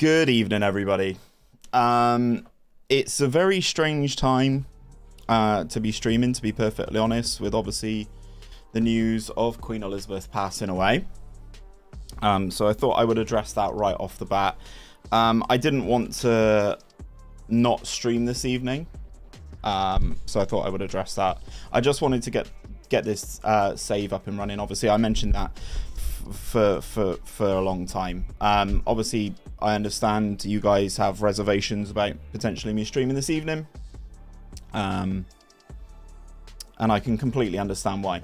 Good evening, everybody. It's a very strange time to be streaming, to be perfectly honest, with obviously the news of Queen Elizabeth passing away. So I thought I would address that right off the bat. I didn't want to not stream this evening, so I thought I would address that. I just wanted to get this save up and running. Obviously, I mentioned that for a long time. Obviously, I understand you guys have reservations about potentially me streaming this evening, and I can completely understand why.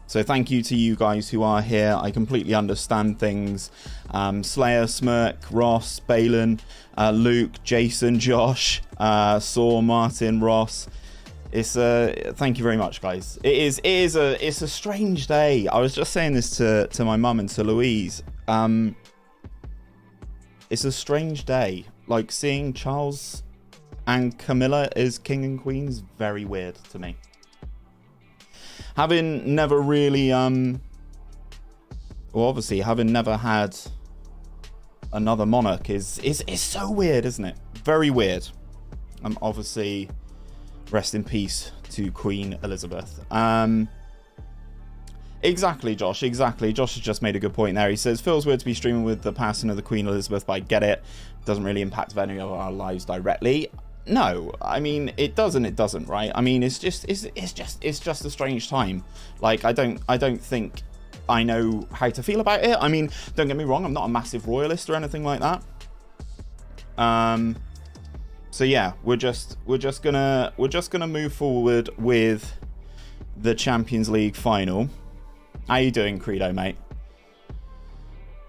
So thank you to you guys who are here. I completely understand things. Slayer, Smirk, Ross, Balin, Luke, Jason, Josh, Saw, Martin, Ross. It's thank you very much, guys. It's a strange day. I was just saying this to my mum and to Louise. It's a strange day. Like, seeing Charles and Camilla as king and queen is very weird to me. Having never really obviously having never had another monarch is so weird, isn't it? Very weird. Obviously, rest in peace to Queen Elizabeth. Exactly, Josh. Exactly. Josh has just made a good point there. He says, feels weird to be streaming with the passing of the Queen Elizabeth, but I get it. Doesn't really impact any of our lives directly. No, I mean, it does and it doesn't, right? I mean, it's just a strange time. Like, I don't think I know how to feel about it. I mean, don't get me wrong, I'm not a massive royalist or anything like that. So yeah, we're just gonna move forward with the Champions League final. How you doing, Credo, mate?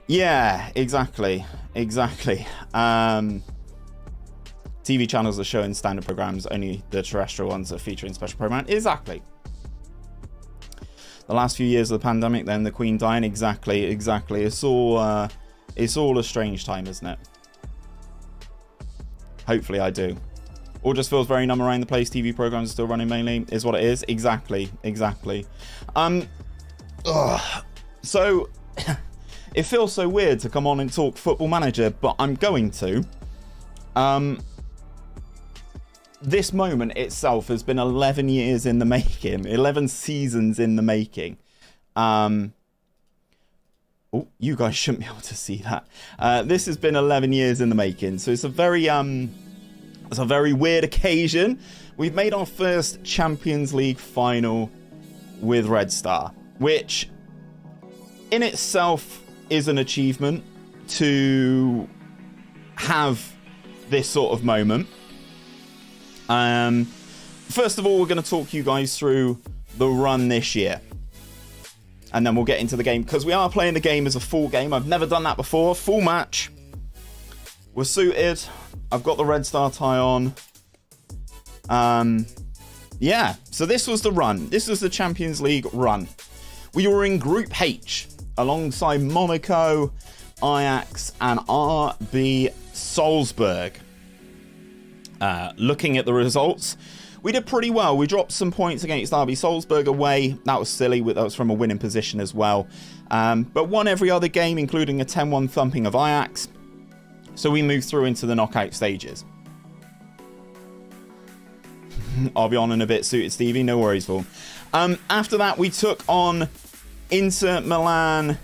Yeah, exactly. TV channels are showing standard programs, only the terrestrial ones are featuring special program. Exactly. The last few years of the pandemic, then the Queen dying. Exactly. It's all a strange time, isn't it? Hopefully I do. All just feels very numb around the place. TV programs are still running mainly, is what it is. Exactly. So it feels so weird to come on and talk Football Manager, but I'm going to. This moment itself has been 11 years in the making, 11 seasons in the making. Oh, you guys shouldn't be able to see that. This has been 11 years in the making, so it's a very weird occasion. We've made our first Champions League final with Red Star, which in itself is an achievement to have this sort of moment. First of all, we're going to talk you guys through the run this year, and then we'll get into the game, because we are playing the game as a full game. I've never done that before. Full match. We're suited. I've got the Red Star tie on. Yeah, so this was the run. This was the Champions League run. We were in Group H alongside Monaco, Ajax, and RB Salzburg. Looking at the results, we did pretty well. We dropped some points against RB Salzburg away. That was silly. That was from a winning position as well. But won every other game, including a 10-1 thumping of Ajax. So we moved through into the knockout stages. I'll be on in a bit, suited Stevie. No worries, fool. After that, we took on Inter Milan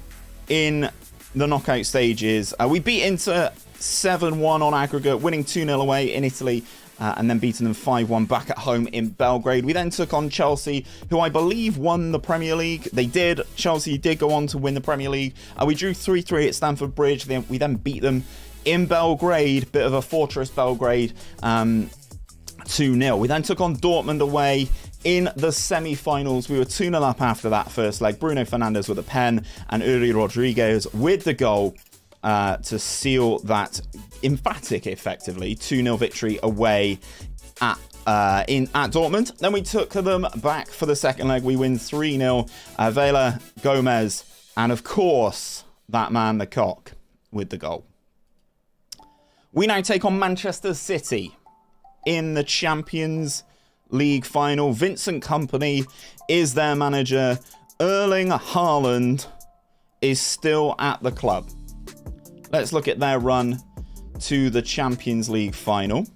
in the knockout stages. We beat Inter 7-1 on aggregate, winning 2-0 away in Italy, and then beating them 5-1 back at home in Belgrade. We then took on Chelsea, who I believe won the Premier League. They did. Chelsea did go on to win the Premier League. We drew 3-3 at Stamford Bridge. We then beat them in Belgrade, bit of a fortress Belgrade, 2-0. We then took on Dortmund away in the semi-finals. We were 2-0 up after that first leg. Bruno Fernandez with a pen and Uri Rodriguez with the goal to seal that emphatic, effectively, 2-0 victory away at Dortmund. Then we took them back for the second leg. We win 3-0. Bruno Gomez, and of course, that man, the cock, with the goal. We now take on Manchester City in the Champions League final. Vincent Kompany is their manager. Erling Harland is still at the club. Let's look at their run to the Champions League final.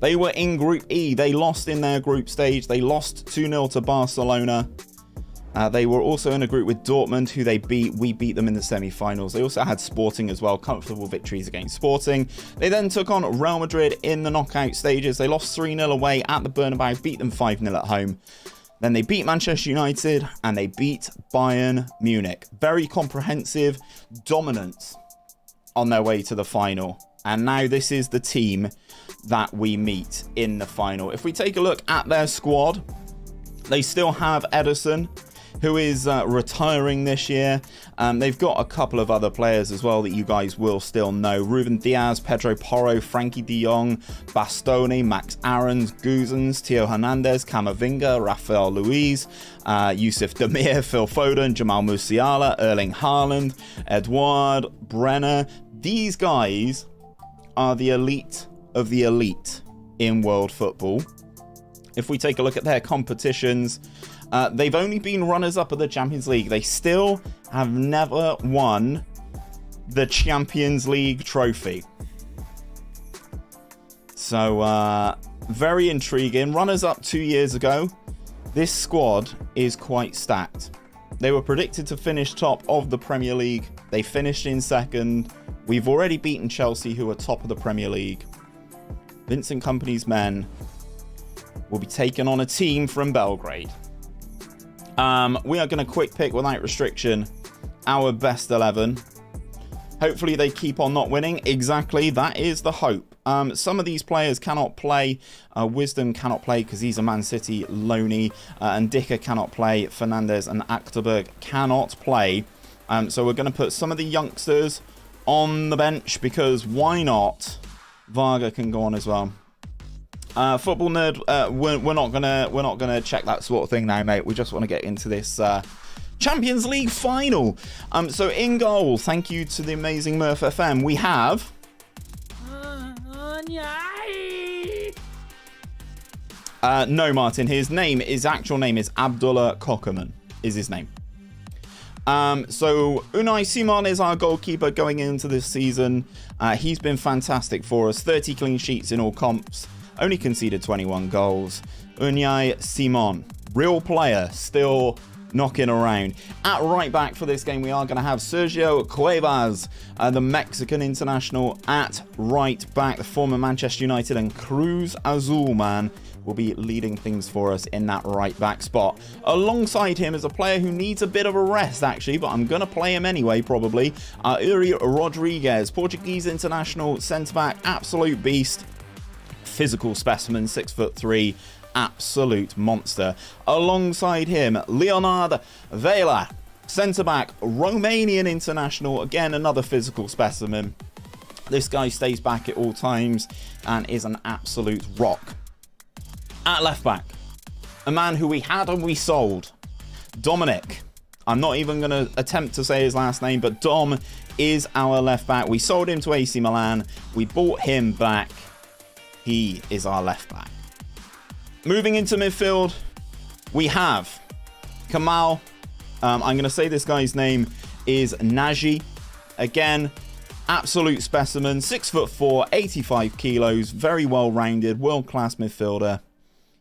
They were in Group E. They lost in their group stage. They lost 2-0 to Barcelona. They were also in a group with Dortmund, who they beat. We beat them in the semi-finals. They also had Sporting as well. Comfortable victories against Sporting. They then took on Real Madrid in the knockout stages. They lost 3-0 away at the Bernabeu, beat them 5-0 at home. Then they beat Manchester United and they beat Bayern Munich. Very comprehensive dominance on their way to the final. And now this is the team that we meet in the final. If we take a look at their squad, they still have Ederson, who is retiring this year. They've got a couple of other players as well that you guys will still know. Ruben Diaz, Pedro Porro, Frankie de Jong, Bastoni, Max Aarons, Guzans, Theo Hernandez, Camavinga, Rafael Luiz, Yusuf Demir, Phil Foden, Jamal Musiala, Erling Harland, Edouard, Brenner. These guys are the elite of the elite in world football. If we take a look at their competitions, they've only been runners-up of the Champions League. They still have never won the Champions League trophy. So, very intriguing. Runners-up 2 years ago. This squad is quite stacked. They were predicted to finish top of the Premier League. They finished in second. We've already beaten Chelsea, who are top of the Premier League. Vincent Kompany's men will be taking on a team from Belgrade. We are going to quick pick without restriction our best 11. Hopefully they keep on not winning. Exactly, that is the hope. Some of these players cannot play. Wisdom cannot play because he's a Man City loanee. And Dicker cannot play. Fernandez and Achterberg cannot play. So we're going to put some of the youngsters on the bench because why not? Varga can go on as well. Football nerd, we're not gonna check that sort of thing now, mate. We just want to get into this Champions League final. So in goal, thank you to the amazing Murph FM. We have no, Martin. His actual name is Abdullah Kokerman. Is his name. So Unai Simon is our goalkeeper going into this season. He's been fantastic for us. 30 clean sheets in all comps. Only conceded 21 goals. Unai Simon, real player, still knocking around. At right back for this game, we are going to have Sergio Cuevas, the Mexican international, at right back. The former Manchester United and Cruz Azul man will be leading things for us in that right back spot. Alongside him is a player who needs a bit of a rest, actually, but I'm going to play him anyway, probably. Uri Rodriguez, Portuguese international, centre-back, absolute beast. Physical specimen, 6'3", absolute monster. Alongside him, Leonard Vela, centre-back, Romanian international, again, another physical specimen. This guy stays back at all times and is an absolute rock. At left back, a man who we had and we sold, Dominic. I'm not even going to attempt to say his last name, but Dom is our left back. We sold him to AC Milan. We bought him back. He is our left back. Moving into midfield, we have Kamal. I'm going to say this guy's name is Dadzie. Again, absolute specimen, 6'4", 85 kilos, very well-rounded, world-class midfielder.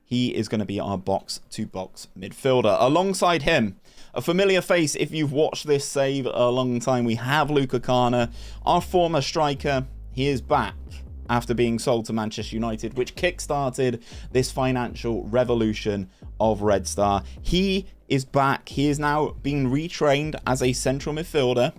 He is going to be our box-to-box midfielder. Alongside him, a familiar face if you've watched this save a long time, we have Luka Kana, our former striker. He is back after being sold to Manchester United, which kick-started this financial revolution of Red Star. He is back. He is now being retrained as a central midfielder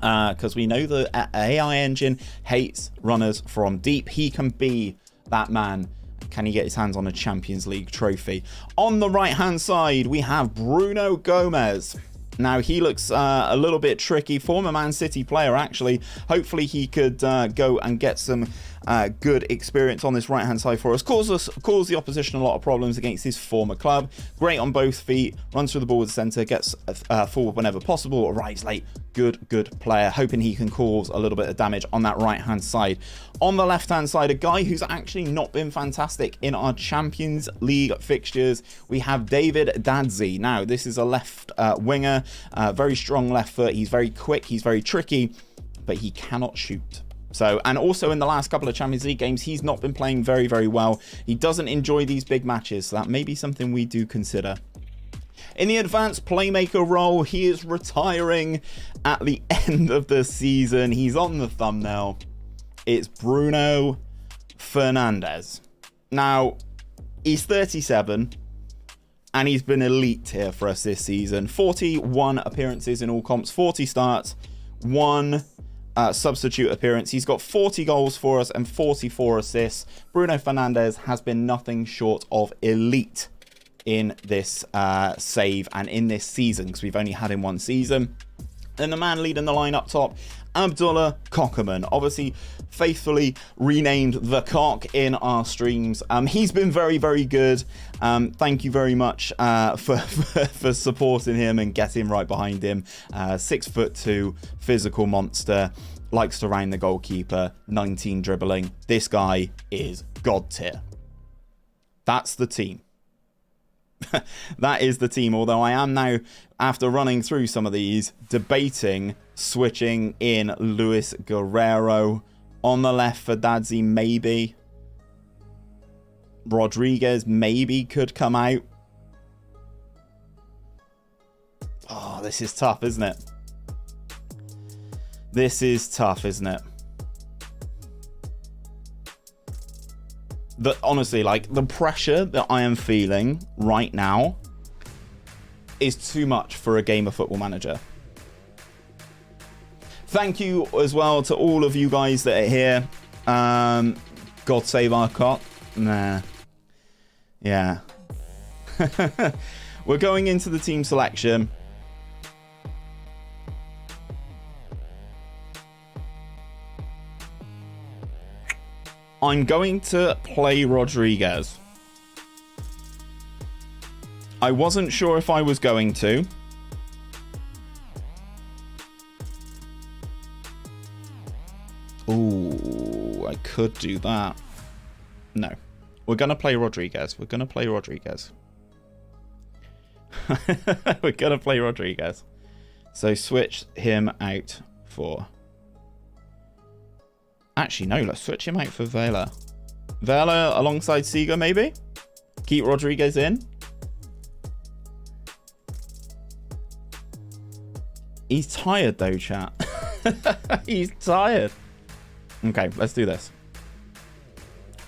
because we know the AI engine hates runners from deep. He can be that man. Can he get his hands on a Champions League trophy? On the right-hand side, we have Bruno Gomez. Now, he looks a little bit tricky. Former Man City player, actually. Hopefully, he could go and get some good experience on this right-hand side for us. Cause the opposition a lot of problems against his former club. Great on both feet. Runs through the ball with the centre. Gets forward whenever possible. Arrives late. Good player. Hoping he can cause a little bit of damage on that right-hand side. On the left-hand side, a guy who's actually not been fantastic in our Champions League fixtures. We have David Dadzie. Now, this is a left winger. Very strong left foot. He's very quick. He's very tricky. But he cannot shoot. So, and also in the last couple of Champions League games, he's not been playing very, very well. He doesn't enjoy these big matches, so that may be something we do consider. In the advanced playmaker role, he is retiring at the end of the season. He's on the thumbnail. It's Bruno Fernandez. Now, he's 37, and he's been elite here for us this season. 41 appearances in all comps, 40 starts, 1 substitute appearance. He's got 40 goals for us and 44 assists. Bruno Fernandez has been nothing short of elite in this save and in this season, because we've only had him one season. Then the man leading the line up top, Abdullah Kocaman, obviously faithfully renamed the Cock in our streams. He's been very, very good. Thank you very much for supporting him and getting right behind him. 6'2", physical monster, likes to round the goalkeeper, 19 dribbling. This guy is god tier. That's the team. That is the team, although I am now, after running through some of these, debating switching in Luis Guerrero on the left for Dadzie, maybe. Rodriguez maybe could come out. Oh, this is tough, isn't it? This is tough, isn't it? Honestly, like, the pressure that I am feeling right now is too much for a game of Football Manager. Thank you as well to all of you guys that are here. God save our Cock. Nah. Yeah. We're going into the team selection. I'm going to play Rodriguez. I wasn't sure if I was going to. Ooh, I could do that. No. We're going to play Rodriguez. We're going to play Rodriguez. We're going to play Rodriguez. So switch him out for... Actually, no, let's switch him out for Vela. Vela alongside Seager, maybe? Keep Rodriguez in. He's tired, though, chat. He's tired. Okay, let's do this.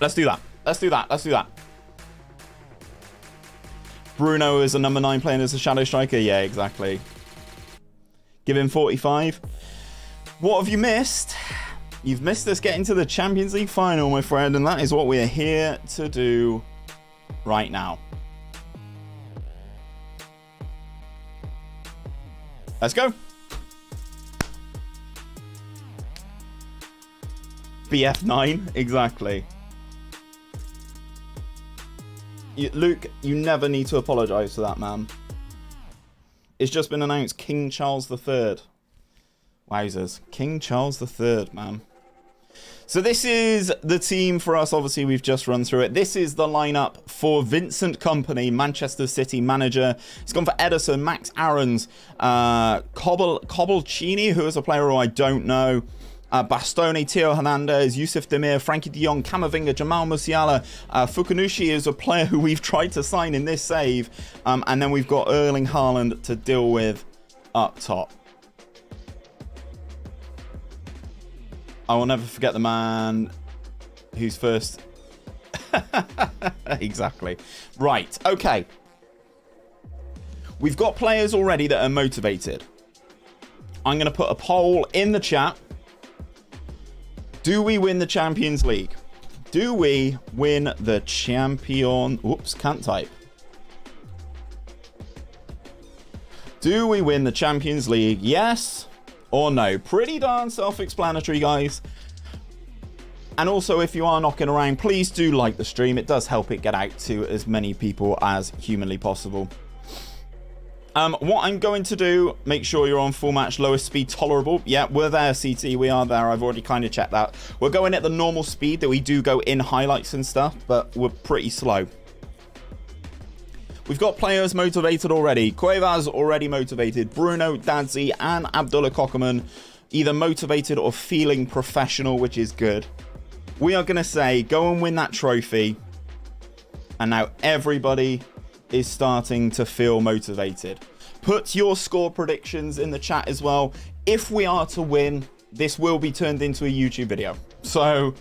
Let's do that. Let's do that. Let's do that. Bruno is a number 9 playing as a shadow striker. Yeah, exactly. Give him 45. What have you missed? You've missed us getting to the Champions League final, my friend, and that is what we're here to do right now. Let's go. BF9, exactly. Luke, you never need to apologise for that, man. It's just been announced King Charles III. Wowzers. King Charles III, man. So this is the team for us. Obviously, we've just run through it. This is the lineup for Vincent Kompany, Manchester City manager. He's gone for Ederson, Max Aarons, Cobalcini, who is a player who I don't know. Bastoni, Theo Hernandez, Yusuf Demir, Frankie de Jong, Camavinga, Jamal Musiala. Fukunushi is a player who we've tried to sign in this save. And then we've got Erling Harland to deal with up top. I will never forget the man who's first. Exactly. Right. Okay. We've got players already that are motivated. I'm going to put a poll in the chat. Do we win the Champions League? Do we win the champion? Whoops, can't type. Do we win the Champions League? Yes or no? Pretty darn self-explanatory, guys. And also, if you are knocking around, please do like the stream. It does help it get out to as many people as humanly possible. What I'm going to do, make sure you're on full match, lowest speed tolerable. Yeah, we're there, CT. We are there. I've already kind of checked that. We're going at the normal speed that we do go in highlights and stuff, but we're pretty slow. We've got players motivated already. Cuevas already motivated. Bruno, Dadzie, and Abdullah Kocaman either motivated or feeling professional, which is good. We are going to say, go and win that trophy. And now everybody is starting to feel motivated. Put your score predictions in the chat as well. If we are to win, this will be turned into a YouTube video. So,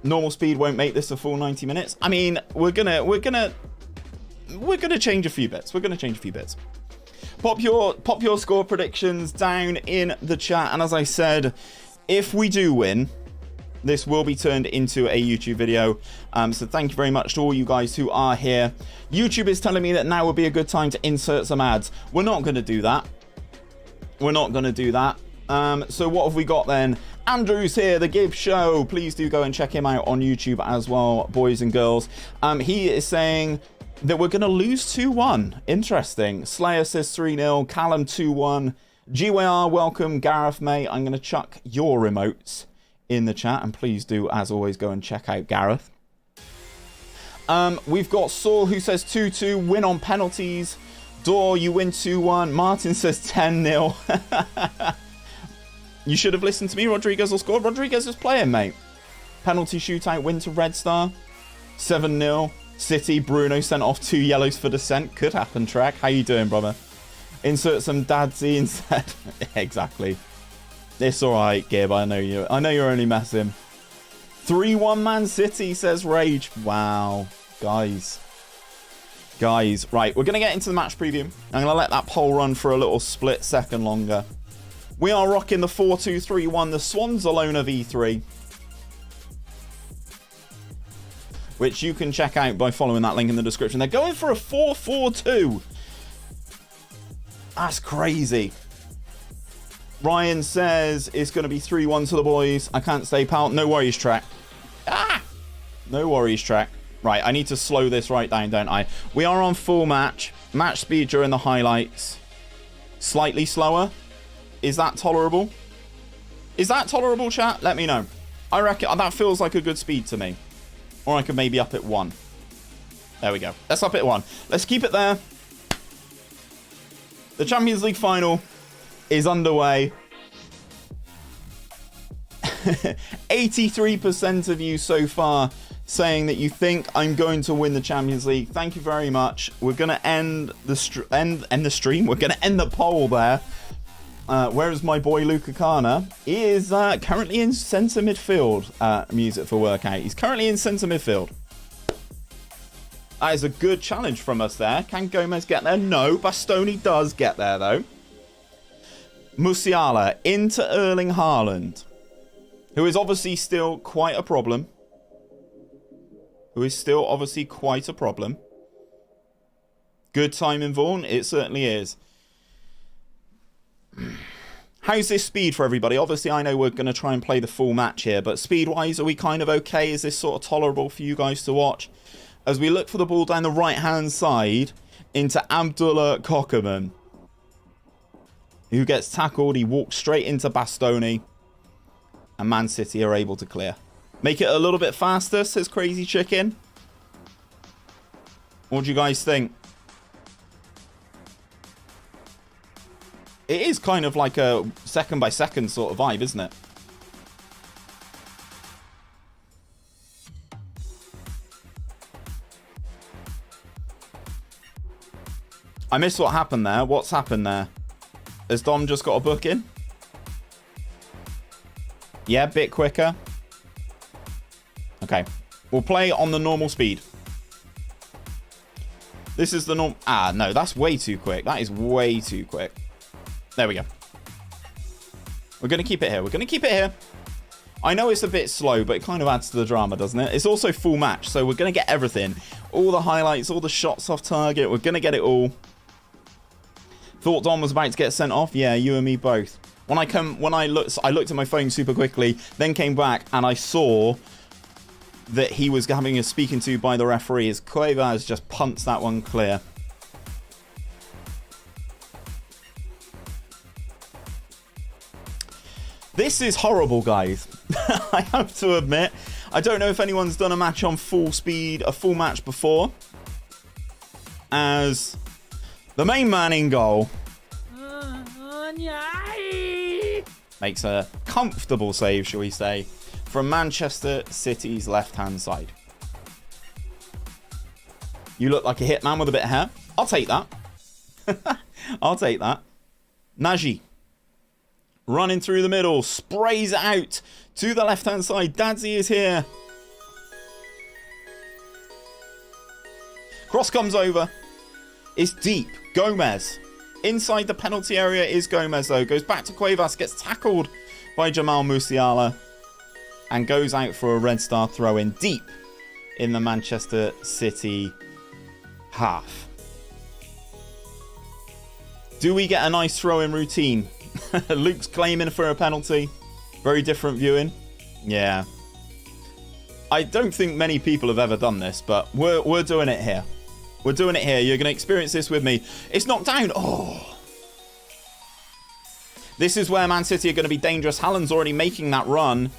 normal speed won't make this a full 90 minutes. I mean, we're gonna change a few bits. Pop your score predictions down in the chat. And as I said, if we do win, this will be turned into a YouTube video. So thank you very much to all you guys who are here. YouTube is telling me that now would be a good time to insert some ads. We're not going to do that. So what have we got then? Andrew's here, The Gibbs Show. Please do go and check him out on YouTube as well, boys and girls. He is saying that we're going to lose 2-1. Interesting. Slayer says 3-0. Callum 2-1. GYR, welcome. Gareth, mate. I'm going to chuck your remotes in the chat. And please do, as always, go and check out Gareth. We've got Saul who says 2-2. Win on penalties. Dor, you win 2-1. Martin says 10-0. You should have listened to me. Rodriguez will score. Rodriguez is playing, mate. Penalty shootout win to Red Star. 7-0. City, Bruno sent off 2 yellows for dissent. Could happen, Track. How you doing, brother? Insert some Dadzie instead. Exactly. It's alright, Gib. I know you're only messing. 3-1 Man City, says Rage. Wow. Guys. Right. We're going to get into the match preview. I'm going to let that poll run for a little split second longer. We are rocking the 4-2-3-1. The Swanzalona V3. Which you can check out by following that link in the description. They're going for a 4-4-2. That's crazy. Ryan says it's going to be 3-1 to the boys. I can't say, pal. No worries, Track. No worries, Track. Right, I need to slow this right down, don't I? We are on full match. Match speed during the highlights. Slightly slower. Is that tolerable? Chat? Let me know. I reckon that feels like a good speed to me. Or I could maybe up it 1. There we go. Let's up it 1. Let's keep it there. The Champions League final is underway. 83% of you so far saying that you think I'm going to win the Champions League. Thank you very much. We're going to end the stream. We're going to end the poll there. Whereas my boy Luca Kana is currently in centre midfield. Music for workout. He's currently in centre midfield. That is a good challenge from us there. Can Gomez get there? No. Bastoni does get there, though. Musiala into Erling Harland, who is obviously still quite a problem. Good timing, Vaughan. It certainly is. How's this speed for everybody? Obviously, I know we're going to try and play the full match here, but speed-wise, are we kind of okay? Is this sort of tolerable for you guys to watch? As we look for the ball down the right-hand side into Abdullah Kokerman, who gets tackled. He walks straight into Bastoni, and Man City are able to clear. Make it a little bit faster, says Crazy Chicken. What do you guys think? It is kind of like a second-by-second sort of vibe, isn't it? I missed what happened there. What's happened there? Has Dom just got a book in? Yeah, a bit quicker. Okay. We'll play on the normal speed. This is the norm... Ah, no, that's way too quick. That is way too quick. There we go. We're going to keep it here. I know it's a bit slow, but it kind of adds to the drama, doesn't it? It's also full match, so we're going to get everything. All the highlights, all the shots off target. We're going to get it all. Thought Dom was about to get sent off. Yeah, you and me both. I looked at my phone super quickly, then came back and I saw that he was having a speaking to by the referee as Cuevas just punts that one clear. This is horrible, guys. I have to admit. I don't know if anyone's done a match on full speed, a full match before. As the main man in goal Makes a comfortable save, shall we say, from Manchester City's left-hand side. You look like a hitman with a bit of hair. I'll take that. I'll take that. Dadzie. Running through the middle. Sprays it out to the left-hand side. Dadzie is here. Cross comes over. It's deep. Gomez. Inside the penalty area is Gomez, though. Goes back to Cuevas. Gets tackled by Jamal Musiala. And goes out for a Red Star throw-in deep in the Manchester City half. Do we get a nice throw-in routine? Luke's claiming for a penalty. Very different viewing. Yeah. I don't think many people have ever done this, but we're doing it here. We're doing it here. You're going to experience this with me. It's knocked down. Oh. This is where Man City are going to be dangerous. Harland's already making that run.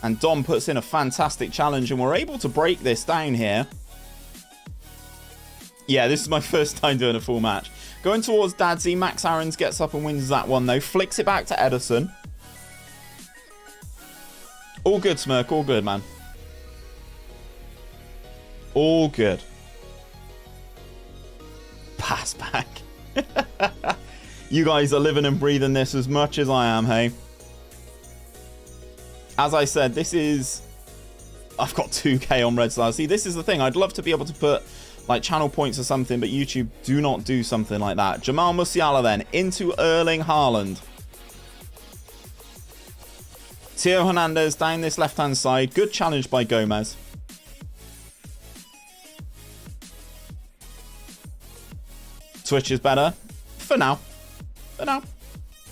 And Dom puts in a fantastic challenge, and we're able to break this down here. Yeah, this is my first time doing a full match. Going towards Dadzie. Max Aarons gets up and wins that one, though. Flicks it back to Ederson. All good, Smirk. All good, man. All good. Pass back. You guys are living and breathing this as much as I am, hey? As I said, this is... I've got 2k on Red Star. See, this is the thing. I'd love to be able to put like channel points or something, but YouTube do not do something like that. Jamal Musiala then into Erling Harland. Theo Hernandez down this left-hand side. Good challenge by Gomez. Twitch is better. For now. For now.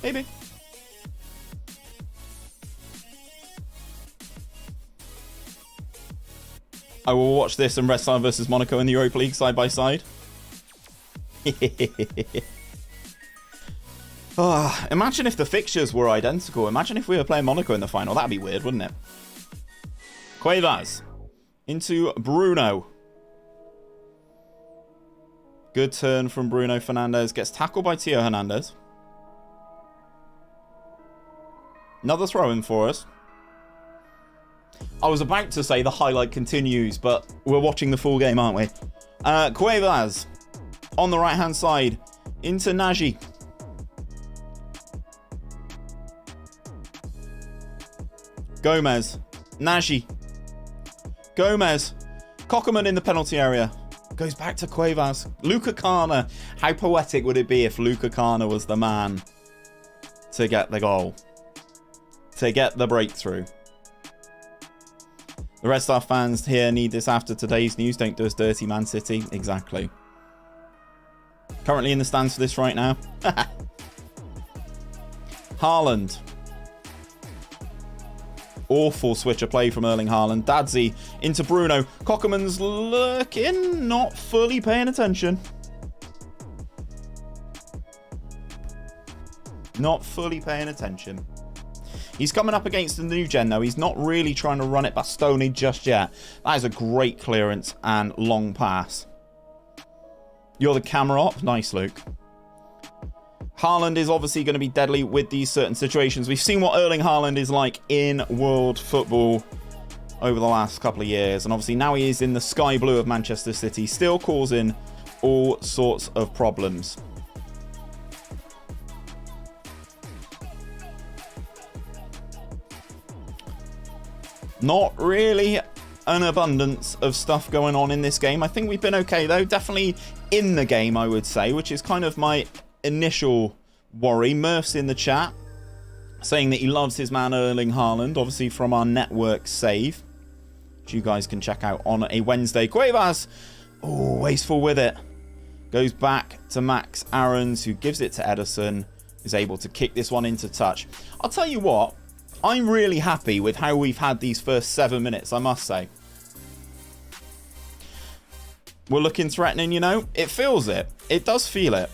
Maybe. I will watch this and Red Star versus Monaco in the Europa League side by side. Oh, imagine if the fixtures were identical. Imagine if we were playing Monaco in the final. That'd be weird, wouldn't it? Cuevas into Bruno. Good turn from Bruno Fernandez. Gets tackled by Theo Hernandez. Another throw-in for us. I was about to say the highlight continues, but we're watching the full game, aren't we? Cuevas on the right-hand side into Dadzie. Gomez. Dadzie. Gomez. Cockerman in the penalty area. Goes back to Cuevas. Luka Kana. How poetic would it be if Luka Kana was the man to get the goal? To get the breakthrough. The Red Star fans here need this after today's news. Don't do us dirty, Man City. Exactly. Currently in the stands for this right now. Harland. Awful switch of play from Erling Harland. Dadzie into Bruno. Cockerman's lurking, not fully paying attention. Not fully paying attention. He's coming up against the new gen, though. He's not really trying to run it Bastoni just yet. That is a great clearance and long pass. You're the camera op. Nice, Luke. Harland is obviously going to be deadly with these certain situations. We've seen what Erling Harland is like in world football over the last couple of years. And obviously now he is in the sky blue of Manchester City, still causing all sorts of problems. Not really an abundance of stuff going on in this game. I think we've been okay, though. Definitely in the game, I would say, which is kind of my initial worry. Murph's in the chat saying that he loves his man Erling Harland, obviously from our network save, which you guys can check out on a Wednesday. Cuevas, oh, wasteful with it. Goes back to Max Aarons, who gives it to Ederson, is able to kick this one into touch. I'll tell you what, I'm really happy with how we've had these first 7 minutes, I must say. We're looking threatening, you know. It feels it. It does feel it.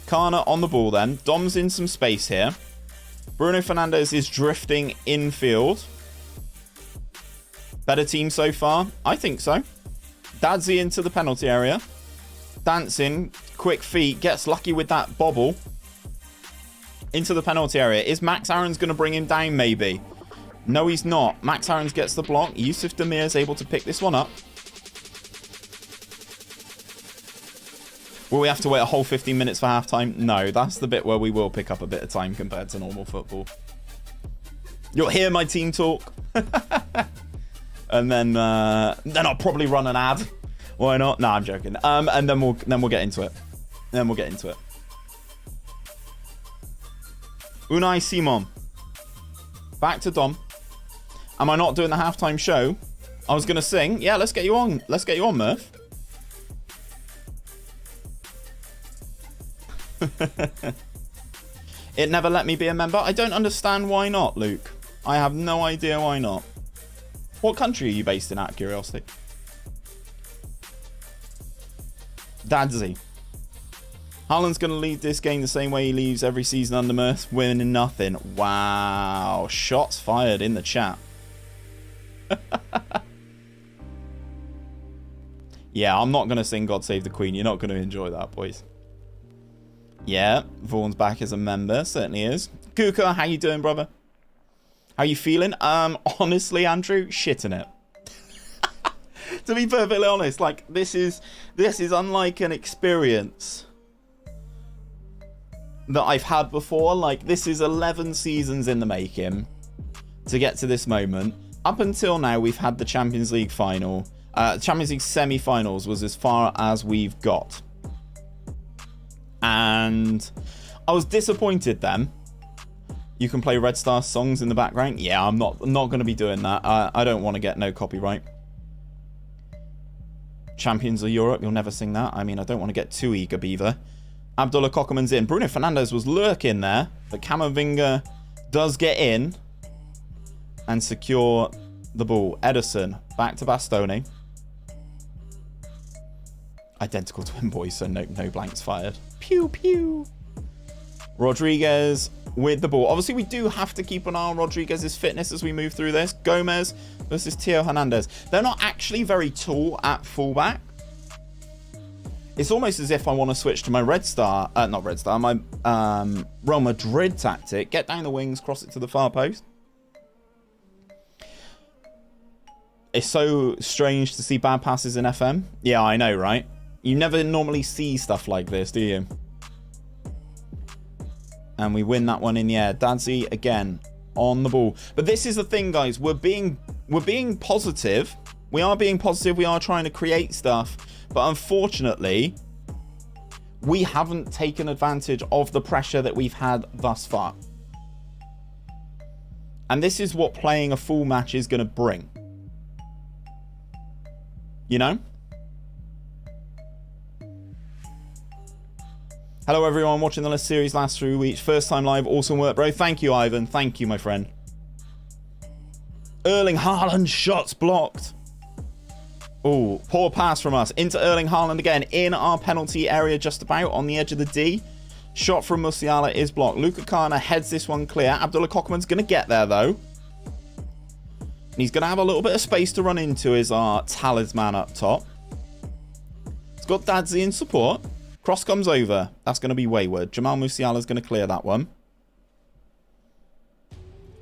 Kana on the ball then. Dom's in some space here. Bruno Fernandez is drifting infield. Better team so far? I think so. Dadzie into the penalty area. Dancing. quick feet, gets lucky with that bobble. Into the penalty area. Is Max Aarons going to bring him down, maybe? No, he's not. Max Aarons gets the block. Yusuf Demir is able to pick this one up. Will we have to wait a whole 15 minutes for halftime? No, that's the bit where we will pick up a bit of time compared to normal football. You'll hear my team talk. And then I'll probably run an ad. Why not? No, I'm joking. And then we'll get into it. Unai Simon. Back to Dom. Am I not doing the halftime show? I was going to sing. Yeah, let's get you on. Let's get you on, Murph. It never let me be a member. I don't understand why not, Luke. I have no idea why not. What country are you based in, out of curiosity? Dadzie. Harland's going to leave this game the same way he leaves every season under Mirth, winning nothing. Wow. Shots fired in the chat. Yeah, I'm not going to sing God Save the Queen. You're not going to enjoy that, boys. Yeah, Vaughan's back as a member. Certainly is. Kuka, how you doing, brother? How you feeling? Honestly, Andrew, shitting it. To be perfectly honest, like, this is unlike an experience that I've had before. Like, this is 11 seasons in the making to get to this moment. Up until now, we've had the Champions League final. Champions League semi-finals was as far as we've got. And I was disappointed then. You can play Red Star songs in the background. Yeah, I'm not going to be doing that. I don't want to get no copyright. Champions of Europe, you'll never sing that. I mean, I don't want to get too eager, Beaver. Abdullah Cockerman's in. Bruno Fernandez was lurking there. But Camavinga does get in and secure the ball. Ederson back to Bastoni. Identical twin boys, so no blanks fired. Pew, pew. Rodriguez with the ball. Obviously, we do have to keep an eye on Rodriguez's fitness as we move through this. Gomez versus Theo Hernandez. They're not actually very tall at fullback. It's almost as if I want to switch to my Red Star, not Red Star, my Real Madrid tactic. Get down the wings, cross it to the far post. It's so strange to see bad passes in FM. Yeah, I know, right? You never normally see stuff like this, do you? And we win that one in the air. Dadzie again on the ball. But this is the thing, guys. We're being positive. We are being positive. We are trying to create stuff. But unfortunately, we haven't taken advantage of the pressure that we've had thus far. And this is what playing a full match is going to bring. You know? Hello everyone watching the list series last 3 weeks. First time live. Awesome work, bro. Thank you, Ivan. Thank you, my friend. Erling Harland shots blocked. Oh, poor pass from us. Into Erling Harland again. In our penalty area just about on the edge of the D. Shot from Musiala is blocked. Luka Kana heads this one clear. Abdullah Cockerman's going to get there though. And he's going to have a little bit of space to run into as our talisman up top. He's got Dadzie in support. Cross comes over. That's going to be wayward. Jamal Musiala's going to clear that one.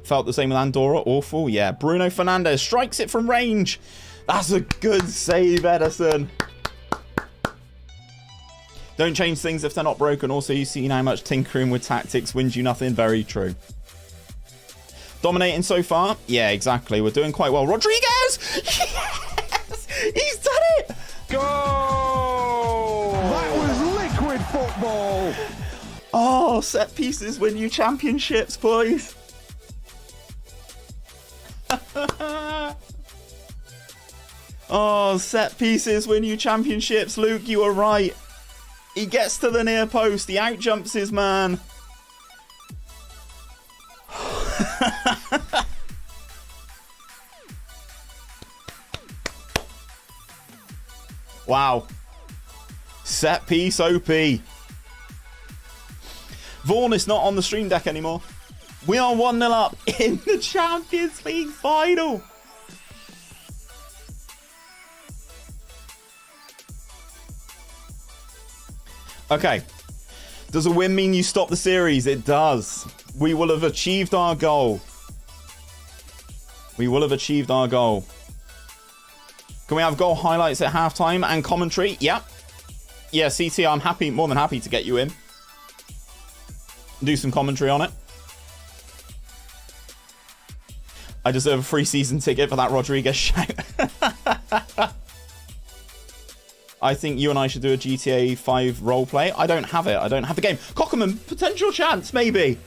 Felt the same with Andorra. Awful. Yeah. Bruno Fernandez strikes it from range. That's a good save, Edison. Don't change things if they're not broken. Also, you've seen how much tinkering with tactics wins you nothing. Very true. Dominating so far? Yeah, exactly. We're doing quite well. Rodriguez! Yes! He's done it! Go! That was liquid football! Oh, set pieces win you championships, boys. Oh, set pieces win you championships. Luke, you were right. He gets to the near post. He outjumps his man. Wow. Set piece OP. Vaughan is not on the stream deck anymore. We are 1-0 up in the Champions League final. Okay. Does a win mean you stop the series? It does. We will have achieved our goal. We will have achieved our goal. Can we have goal highlights at halftime and commentary? Yep. Yeah, CT, I'm happy, more than happy to get you in. Do some commentary on it. I deserve a free season ticket for that Rodriguez shout. I think you and I should do a GTA 5 roleplay. I don't have it. I don't have the game. Cockerman, potential chance, maybe.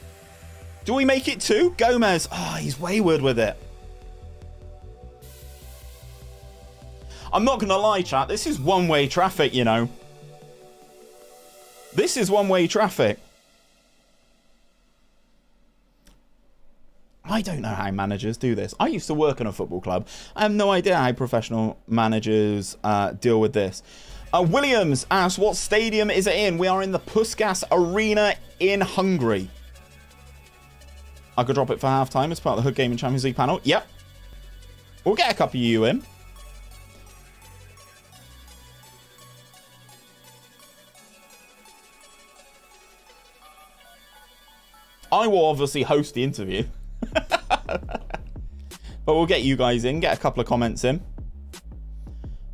Do we make it 2? Gomez. Oh, he's wayward with it. I'm not going to lie, chat. This is one-way traffic, you know. This is one-way traffic. I don't know how managers do this. I used to work in a football club. I have no idea how professional managers deal with this. Williams asks, what stadium is it in? We are in the Puskas Arena in Hungary. I could drop it for halftime as part of the Hood Gaming Champions League panel. Yep. We'll get a couple of you in. I will obviously host the interview. But we'll get you guys in, get a couple of comments in.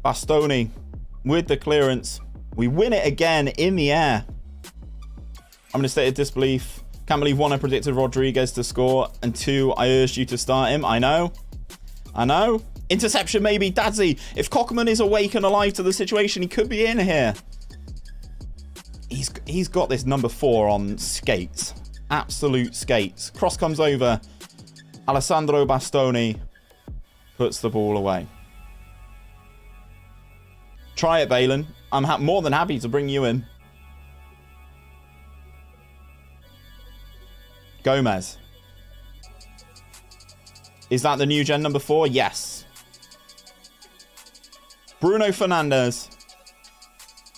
Bastoni with the clearance. We win it again in the air. I'm in a state of disbelief. Can't believe 1, I predicted Rodriguez to score, and 2, I urged you to start him. I know. I know. Interception maybe. Dadzie, if Cockerman is awake and alive to the situation, he could be in here. He's got this number 4 on skates. Absolute skates. Cross comes over. Alessandro Bastoni puts the ball away. Try it, Balin. I'm more than happy to bring you in. Gomez. Is that the new gen number 4? Yes. Bruno Fernandez.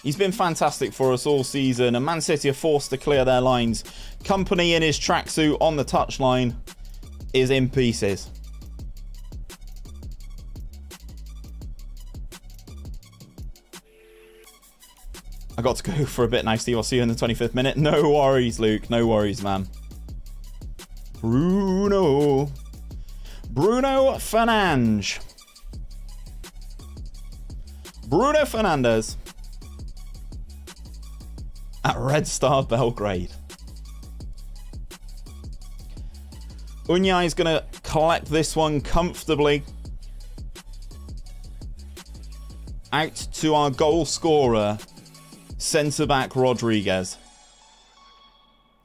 He's been fantastic for us all season, and Man City are forced to clear their lines. Company in his tracksuit on the touchline is in pieces. I got to go for a bit now, Steve. I'll see you in the 25th minute. No worries, Luke. No worries, man. Bruno Fernandez. Bruno Fernandez at Red Star Belgrade. Unyai is going to collect this one comfortably. Out to our goal scorer, centre-back Rodriguez.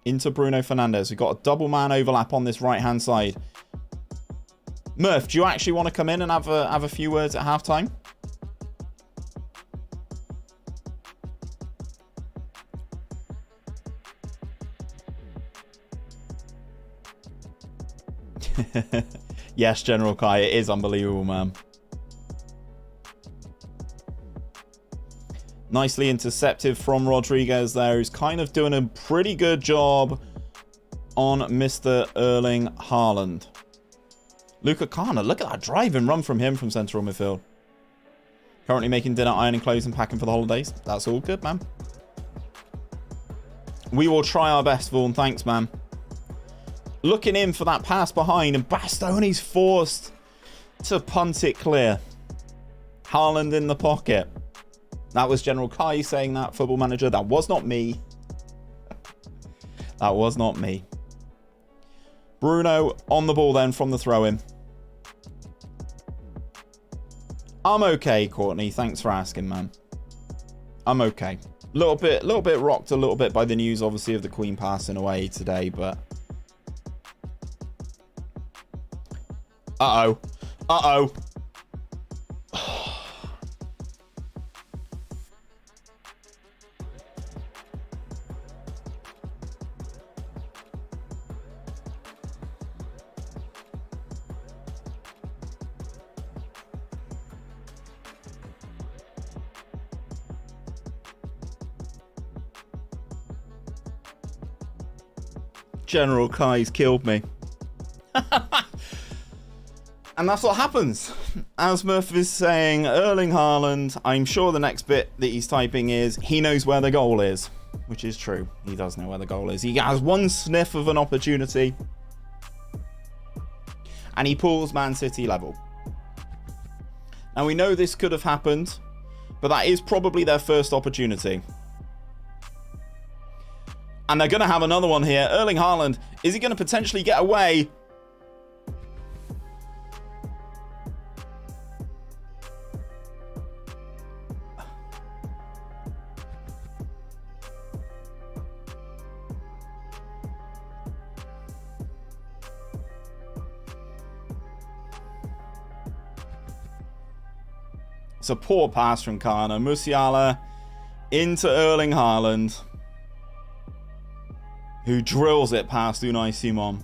Into Bruno Fernandez. We've got a double man overlap on this right-hand side. Murph, do you actually want to come in and have a few words at halftime? Yes, General Kai, it is unbelievable, man. Nicely intercepted from Rodriguez there, who's kind of doing a pretty good job on Mr. Erling Harland. Luka Kana, look at that drive and run from him from central midfield. Currently making dinner, ironing clothes and packing for the holidays. That's all good, man. We will try our best, Vaughan. Thanks, man. Looking in for that pass behind, and Bastoni's forced to punt it clear. Harland in the pocket. That was General Kai saying that, Football Manager. That was not me. That was not me. Bruno on the ball then from the throw-in. I'm okay, Courtney. Thanks for asking, man. I'm okay. Little bit rocked a little bit by the news, obviously, of the Queen passing away today, but... Uh-oh. Uh-oh. General Kai's killed me. And that's what happens. As Murphy is saying, Erling Harland, I'm sure the next bit that he's typing is, he knows where the goal is. which is true. He does know where the goal is. He has one sniff of an opportunity. And he pulls Man City level. Now, we know this could have happened, but that is probably their first opportunity. And they're going to have another one here. Erling Harland, is he going to potentially get away? It's a poor pass from Kana. Musiala into Erling Harland, who drills it past Unai Simon.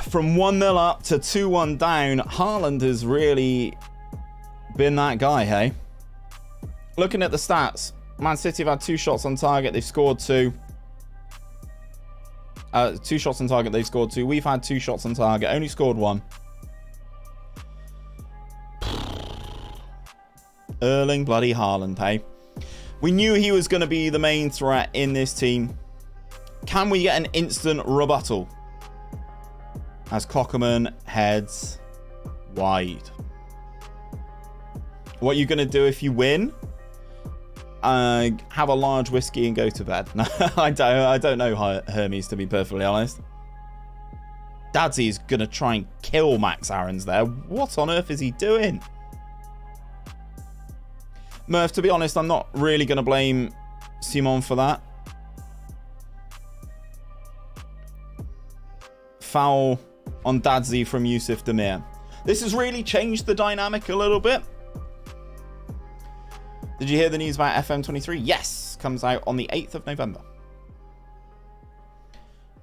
From 1-0 up to 2-1 down, Haaland has really been that guy, hey? Looking at the stats, Man City have had 2 shots on target. They've scored 2. 2 shots on target, they've scored 2. We've had 2 shots on target, only scored 1. Erling bloody Haaland, hey? We knew he was going to be the main threat in this team. Can we get an instant rebuttal? As Cockerman heads wide. What are you going to do if you win? Have a large whiskey and go to bed. No, I don't know Hermes, to be perfectly honest. Dadzie's going to try and kill Max Aarons there. What on earth is he doing? Murph, to be honest, I'm not really going to blame Simon for that. Foul on Dadzie from Yusuf Demir. This has really changed the dynamic a little bit. Did you hear the news about FM23? Yes, comes out on the 8th of November.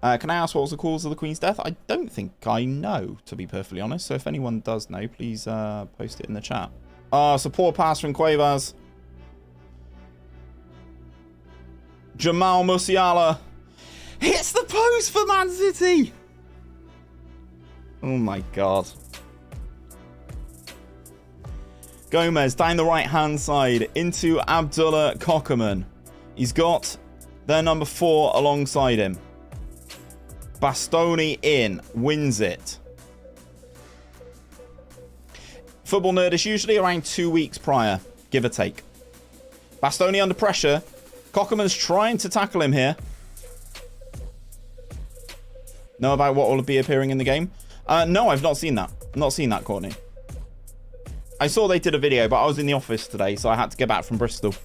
Can I ask what was the cause of the Queen's death? I don't think I know, to be perfectly honest. So if anyone does know, please post it in the chat. Oh, it's a poor pass from Cuevas. Jamal Musiala hits the post for Man City. Oh my God. Gomez down the right-hand side into Abdullah Cockerman. He's got their number 4 alongside him. Bastoni in, wins it. Football Nerd is usually around 2 weeks prior, give or take. Bastoni under pressure. Cockerman's trying to tackle him here. Know about what will be appearing in the game? No, I've not seen that. Not seen that, Courtney. I saw they did a video, but I was in the office today, so I had to get back from Bristol.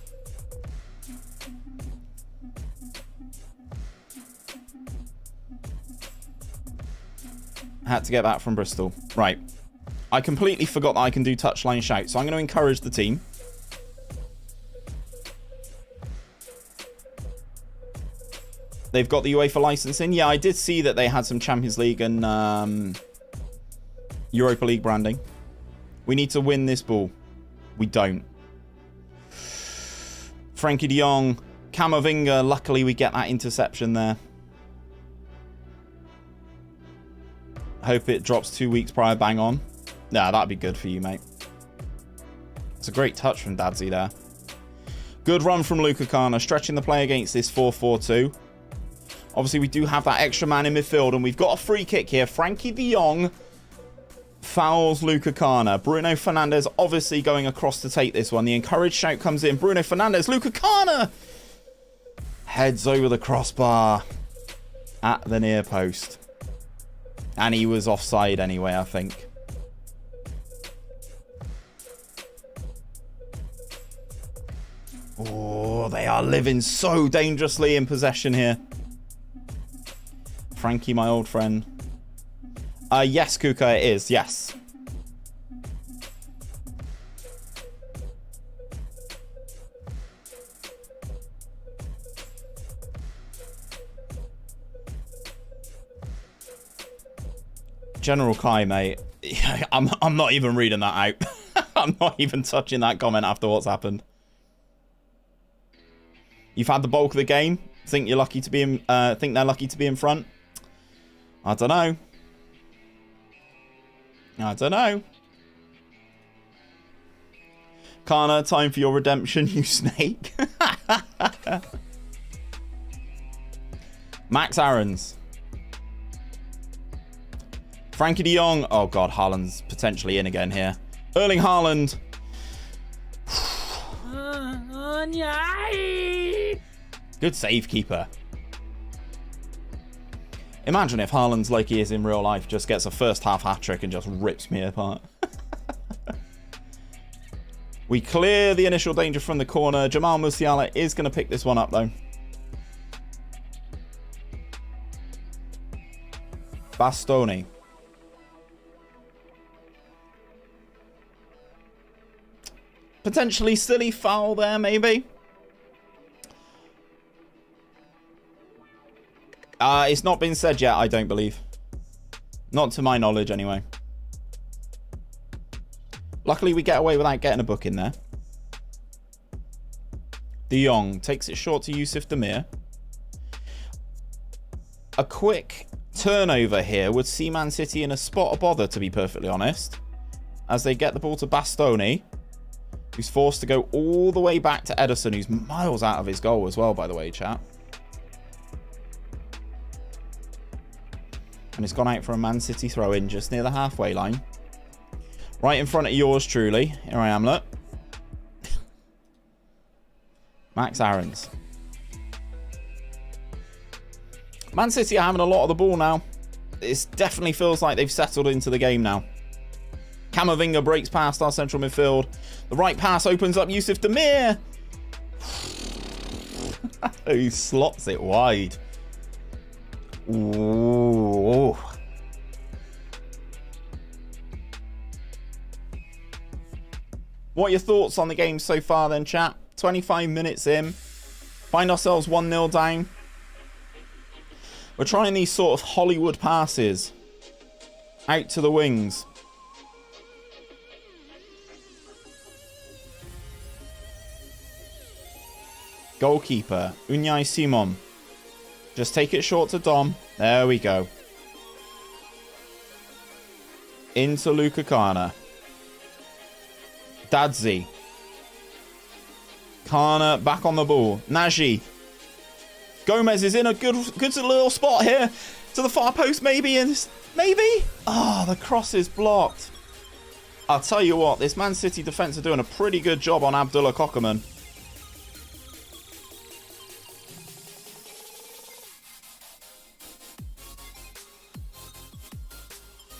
Right. I completely forgot that I can do touchline shout, so I'm going to encourage the team. They've got the UEFA licensing. Yeah, I did see that they had some Champions League and Europa League branding. We need to win this ball. We don't. Frankie de Jong, Camavinga. Luckily, we get that interception there. Hope it drops 2 weeks prior. Bang on. Nah, that'd be good for you, mate. It's a great touch from Dadzie there. Good run from Luka Kana, stretching the play against this 4-4-2. Obviously, we do have that extra man in midfield, and we've got a free kick here. Frankie de Jong fouls Luka Kana. Bruno Fernandez obviously going across to take this one. The encouraged shout comes in. Bruno Fernandez, Luka Kana heads over the crossbar at the near post. And he was offside anyway, I think. Oh, they are living so dangerously in possession here. Frankie, my old friend. Yes, Kuka, it is. Yes. General Kai, mate. I'm not even reading that out. I'm not even touching that comment after what's happened. You've had the bulk of the game. Think you're lucky to be in. Think they're lucky to be in front. I don't know. I don't know. Kana, time for your redemption, you snake. Max Aarons. Frankie de Jong. Oh, God. Haaland's potentially in again here. Erling Harland. Good save keeper. Imagine if Haaland's like he is in real life, just gets a first half hat-trick and just rips me apart. We clear the initial danger from the corner. Jamal Musiala is going to pick this one up, though. Bastoni. Potentially silly foul there, maybe. It's not been said yet, I don't believe. Not to my knowledge, anyway. Luckily, we get away without getting a book in there. De Jong takes it short to Yusuf Demir. A quick turnover here would see Man City in a spot of bother, to be perfectly honest. As they get the ball to Bastoni, who's forced to go all the way back to Edison, who's miles out of his goal as well, by the way, chat. And it's gone out for a Man City throw-in just near the halfway line. Right in front of yours truly. Here I am, look. Max Aarons. Man City are having a lot of the ball now. It definitely feels like they've settled into the game now. Camavinga breaks past our central midfield. The right pass opens up Yusuf Demir. He slots it wide. Ooh. What are your thoughts on the game so far then, chat? 25 minutes in. Find ourselves 1-0 down. We're trying these sort of Hollywood passes. Out to the wings. Goalkeeper, Unai Simon. Just take it short to Dom. There we go. Into Luka Kana. Dadzie. Kana back on the ball. Nagy. Gomez is in a good little spot here. To the far post, maybe. And maybe. Oh, the cross is blocked. I'll tell you what, this Man City defence are doing a pretty good job on Abdullah Kocherman.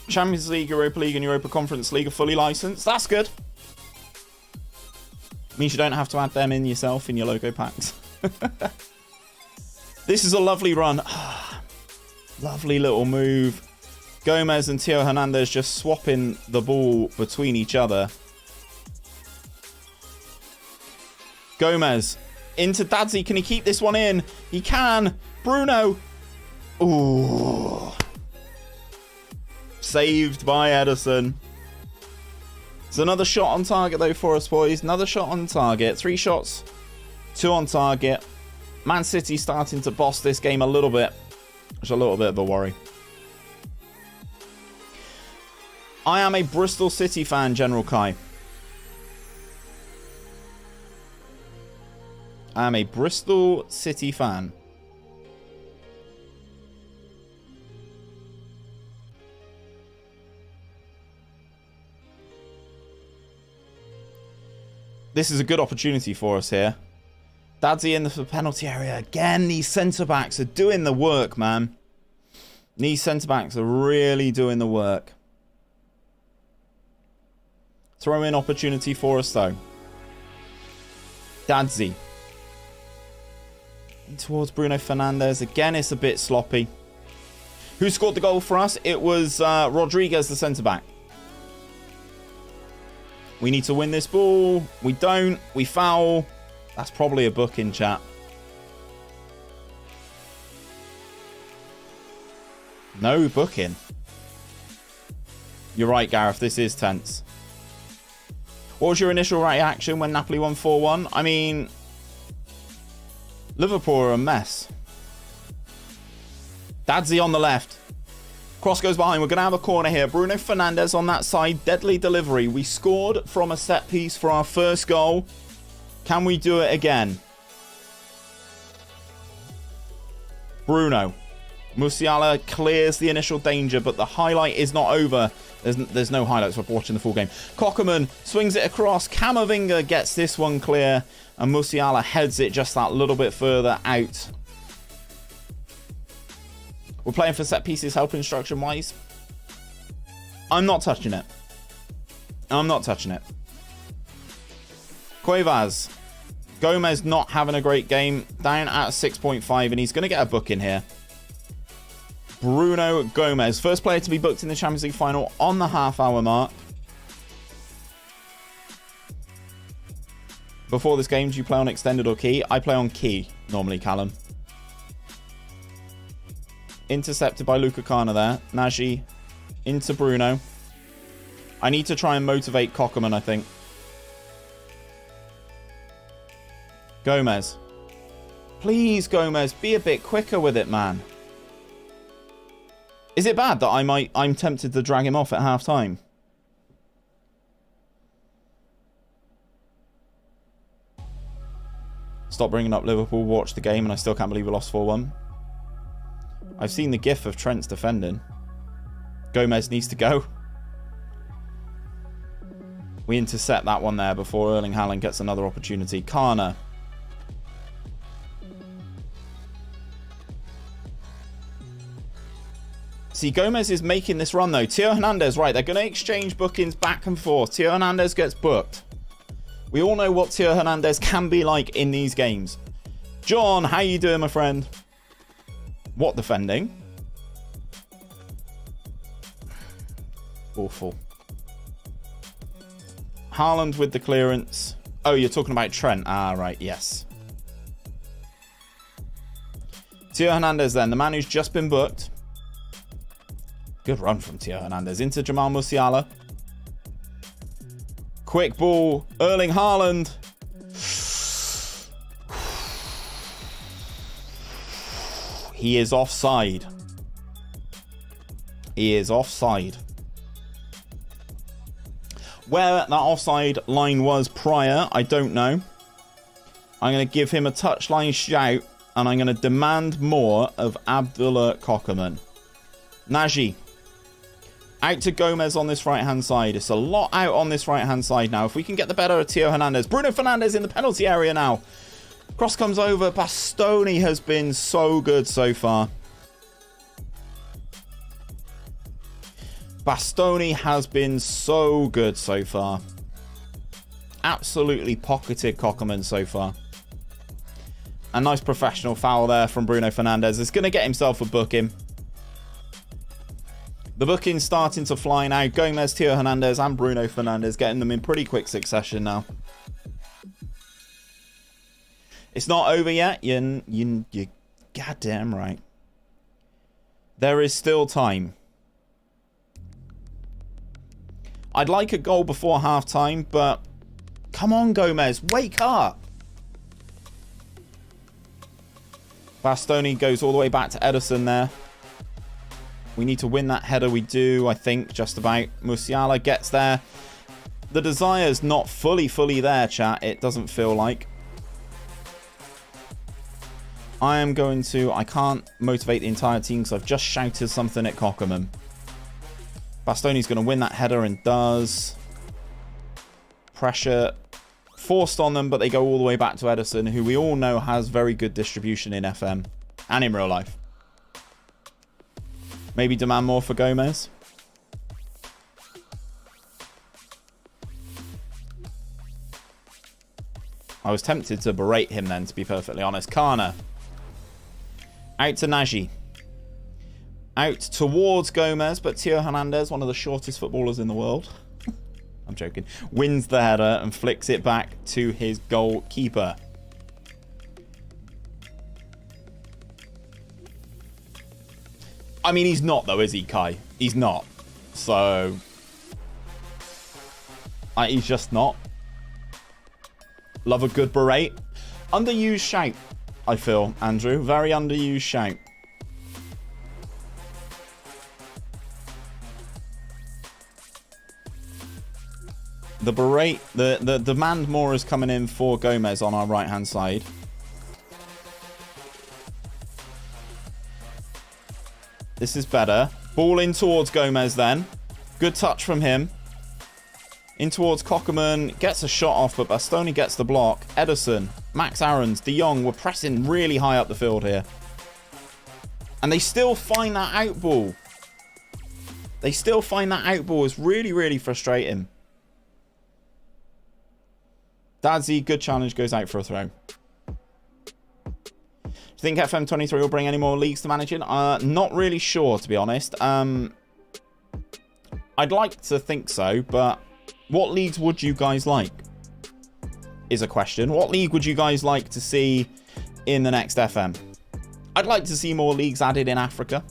Champions League, Europa League and Europa Conference League are fully licensed. That's good. Means you don't have to add them in yourself in your logo packs. This is a lovely run. Lovely little move. Gomez and Theo Hernandez just swapping the ball between each other. Gomez into Dadzie. Can he keep this one in? He can. Bruno. Ooh. Saved by Edison. It's another shot on target though for us, boys. Another shot on target. 3 shots, 2 on target. Man City starting to boss this game a little bit. It's a little bit of a worry. I am a Bristol City fan, General Kai. I am a Bristol City fan. This is a good opportunity for us here. Dadzie in the penalty area. Again, these centre-backs are doing the work, man. These centre-backs are really doing the work. Throw-in opportunity for us, though. Dadzie. In towards Bruno Fernandez. Again, it's a bit sloppy. Who scored the goal for us? It was Rodriguez, the centre-back. We need to win this ball. We don't. We foul. That's probably a booking, chat. No booking. You're right, Gareth. This is tense. What was your initial reaction when Napoli won 4-1? I mean, Liverpool are a mess. Dadzie on the left. Cross goes behind. We're going to have a corner here. Bruno Fernandez on that side. Deadly delivery. We scored from a set piece for our first goal. Can we do it again? Bruno. Musiala clears the initial danger, but the highlight is not over. There's no highlights for watching the full game. Kocherman swings it across. Camavinga gets this one clear, and Musiala heads it just that little bit further out. We're playing for set pieces, help instruction-wise. I'm not touching it. I'm not touching it. Cuevas. Gomez not having a great game. Down at 6.5, and he's going to get a booking here. Bruno Gomez. First player to be booked in the Champions League final on the half-hour mark. Before this game, do you play on extended or key? I play on key, normally, Callum. Intercepted by Luka Kana there. Dadzie into Bruno. I need to try and motivate Kocherman, I think. Gomez. Please, Gomez, be a bit quicker with it, man. Is it bad that I'm tempted to drag him off at half-time? Stop bringing up Liverpool, watch the game, and I still can't believe we lost 4-1. I've seen the gif of Trent's defending. Gomez needs to go. We intercept that one there before Erling Harland gets another opportunity. Kana. See, Gomez is making this run, though. Theo Hernandez, right, they're going to exchange bookings back and forth. Theo Hernandez gets booked. We all know what Theo Hernandez can be like in these games. John, how you doing, my friend? What defending? Awful. Harland with the clearance. Oh, you're talking about Trent. Ah, right, yes. Theo Hernandez then, the man who's just been booked. Good run from Theo Hernandez into Jamal Musiala. Quick ball. Erling Harland. He is offside. He is offside. Where that offside line was prior, I don't know. I'm going to give him a touchline shout, and I'm going to demand more of Abdullah Kocherman. Dadzie. Out to Gomez on this right-hand side. It's a lot out on this right-hand side now. If we can get the better of Theo Hernandez. Bruno Fernandez in the penalty area now. Cross comes over. Bastoni has been so good so far. Bastoni has been so good so far. Absolutely pocketed Kocherman so far. A nice professional foul there from Bruno Fernandez. It's going to get himself a booking. The booking's starting to fly now. Gomez, Theo Hernandez and Bruno Fernandez getting them in pretty quick succession now. It's not over yet. You're goddamn right. There is still time. I'd like a goal before half-time, but come on, Gomez, wake up. Bastoni goes all the way back to Ederson there. We need to win that header. We do, I think, just about. Musiala gets there. The desire's not fully there, chat. It doesn't feel like. I can't motivate the entire team because I've just shouted something at Kocherman. Bastoni's going to win that header and does. Pressure forced on them, but they go all the way back to Ederson, who we all know has very good distribution in FM and in real life. Maybe demand more for Gomez. I was tempted to berate him then, to be perfectly honest. Kana. Out to Dadzie. Out towards Gomez, but Theo Hernandez, one of the shortest footballers in the world. I'm joking. Wins the header and flicks it back to his goalkeeper. I mean, he's not, though, is he, Kai? He's not. So... he's just not. Love a good berate. Underused shout, I feel, Andrew. Very underused shout. The demand more is coming in for Gomez on our right-hand side. This is better. Ball in towards Gomez then. Good touch from him. In towards Cockerman. Gets a shot off, but Bastoni gets the block. Ederson, Max Aarons, De Jong were pressing really high up the field here. And they still find that out ball. They still find that out ball. It's really, really frustrating. Dadzie, good challenge, goes out for a throw. Do you think FM23 will bring any more leagues to manage in? Not really sure, to be honest. I'd like to think so, but what leagues would you guys like? Is a question. What league would you guys like to see in the next FM? I'd like to see more leagues added in Africa.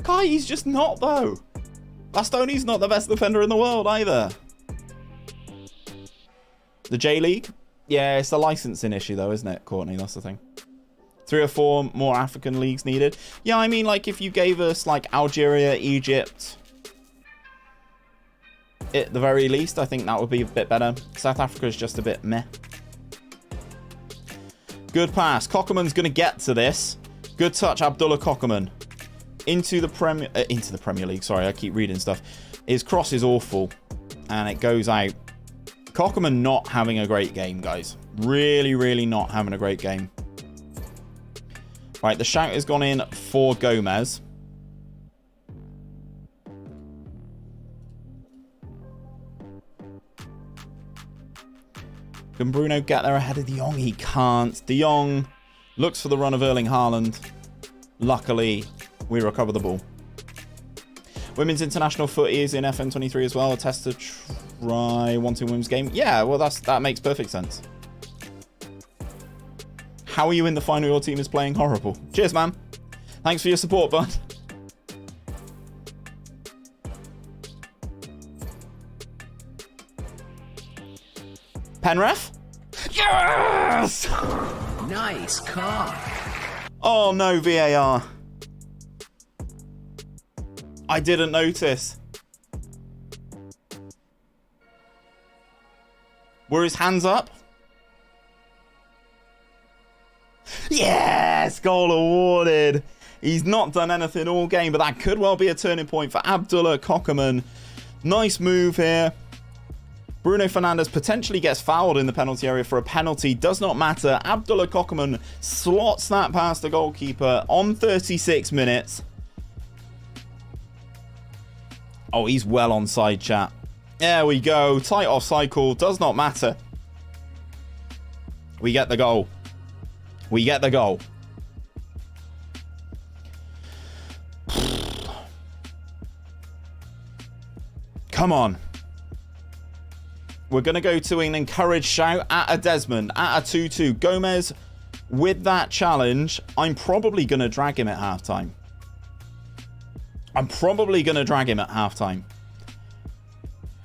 Kai, he's just not, though. Bastoni's not the best defender in the world either. The J League? Yeah, it's a licensing issue though, isn't it, Courtney? That's the thing. 3 or 4 more African leagues needed. Yeah, I mean, like, if you gave us, like, Algeria, Egypt, at the very least, I think that would be a bit better. South Africa is just a bit meh. Good pass. Cockerman's going to get to this. Good touch, Abdullah Cockerman. Into the Premier League. Sorry, I keep reading stuff. His cross is awful, and it goes out. Cockerman not having a great game, guys. Really, really not having a great game. Right, the shout has gone in for Gomez. Can Bruno get there ahead of De Jong? He can't. De Jong looks for the run of Erling Harland. Luckily, we recover the ball. Women's international footy is in FM23 as well. A test to try wanting women's game. Yeah, well, that makes perfect sense. How are you in the final? Your team is playing horrible. Cheers, man. Thanks for your support, bud. Penref? Yes! Nice call. Oh, no, VAR. I didn't notice. Were his hands up? Yes! Goal awarded. He's not done anything all game, but that could well be a turning point for Abdullah Cockerman. Nice move here. Bruno Fernandez potentially gets fouled in the penalty area for a penalty. Does not matter. Abdullah Cockerman slots that past the goalkeeper on 36 minutes. Oh, he's well onside, chat. There we go. Tight offside call. Does not matter. We get the goal. We get the goal. Come on. We're going to go to an encouraged shout at a Desmond, at a 2-2. Gomez, with that challenge, I'm probably going to drag him at halftime.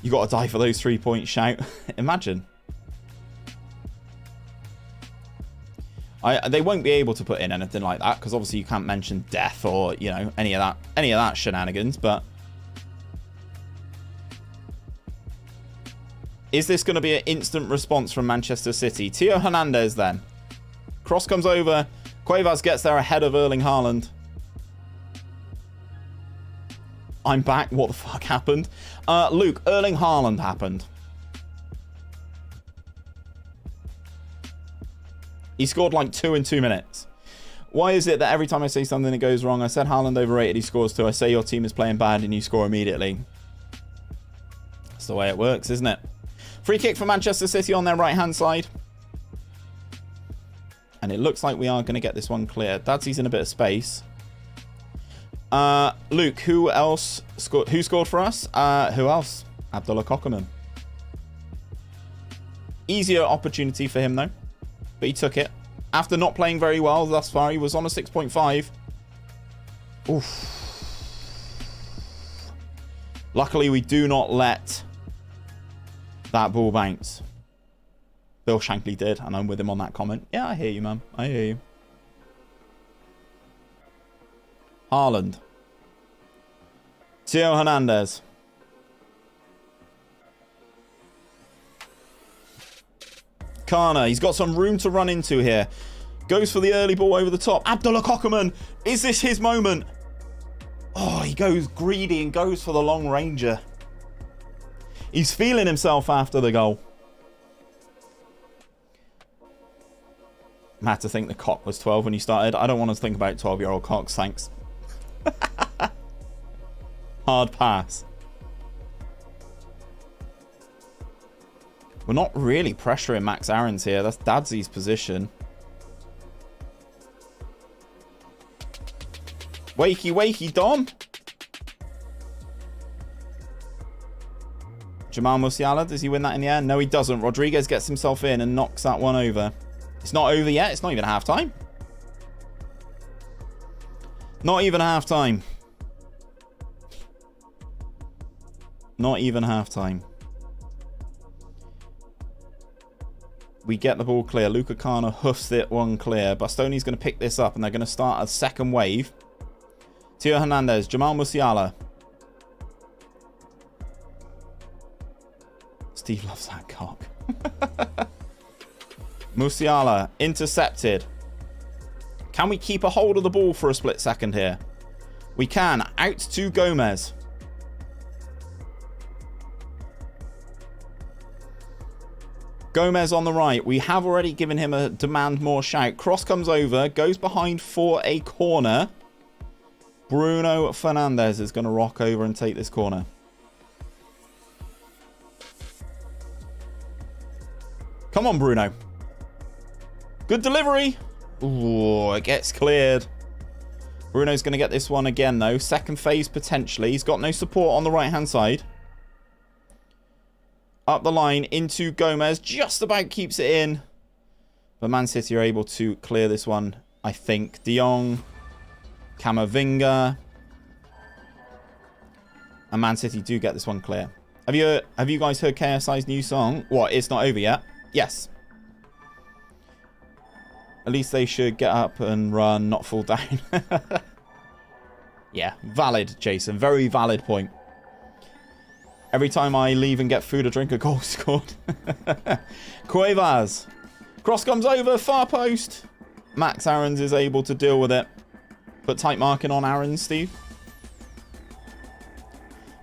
You got to die for those 3-point shout. Imagine. They won't be able to put in anything like that because obviously you can't mention death or, you know, any of that shenanigans, but is this going to be an instant response from Manchester City? Theo Hernandez then. Cross comes over. Cuevas gets there ahead of Erling Harland. I'm back. What the fuck happened? Luke, Erling Harland happened. He scored like 2 in 2 minutes. Why is it that every time I say something that goes wrong, I said Harland overrated, he scores 2. I say your team is playing bad and you score immediately. That's the way it works, isn't it? Free kick for Manchester City on their right-hand side. And it looks like we are going to get this one clear. Dadzie's in a bit of space. Luke, who else scored? Who scored for us? Who else? Abdullah Cockerman. Easier opportunity for him, though. But he took it. After not playing very well thus far, he was on a 6.5. Oof. Luckily, we do not let that ball bounce. Bill Shankly did, and I'm with him on that comment. Yeah, I hear you, man. I hear you. Harland. Theo Hernandez. Kana, he's got some room to run into here. Goes for the early ball over the top. Abdullah Kokerman. Is this his moment? Oh, he goes greedy and goes for the long ranger. He's feeling himself after the goal. I had to think the cock was 12 when he started. I don't want to think about 12-year-old cocks, thanks. Hard pass. We're not really pressuring Max Aarons here. That's Dadzie's position. Wakey, wakey, Dom. Jamal Musiala, does he win that in the end? No, he doesn't. Rodriguez gets himself in and knocks that one over. It's not over yet. It's not even half time. Not even half time. Not even half time. We get the ball clear. Luka Kana hoofs it one clear. Bastoni's going to pick this up and they're going to start a second wave. Theo Hernandez, Jamal Musiala. Steve loves that cock. Musiala intercepted. Can we keep a hold of the ball for a split second here? We can. Out to Gomez. Gomez on the right. We have already given him a demand more shout. Cross comes over. Goes behind for a corner. Bruno Fernandez is going to rock over and take this corner. Come on, Bruno. Good delivery. Ooh, it gets cleared. Bruno's going to get this one again, though. Second phase, potentially. He's got no support on the right-hand side. Up the line into Gomez. Just about keeps it in. But Man City are able to clear this one, I think. De Jong. Camavinga. And Man City do get this one clear. Have you guys heard KSI's new song? What? It's not over yet? Yes. At least they should get up and run, not fall down. Yeah, valid, Jason. Very valid point. Every time I leave and get food or drink, a goal scored. Cuevas. Cross comes over, far post. Max Aarons is able to deal with it. Put tight marking on Aarons, Steve.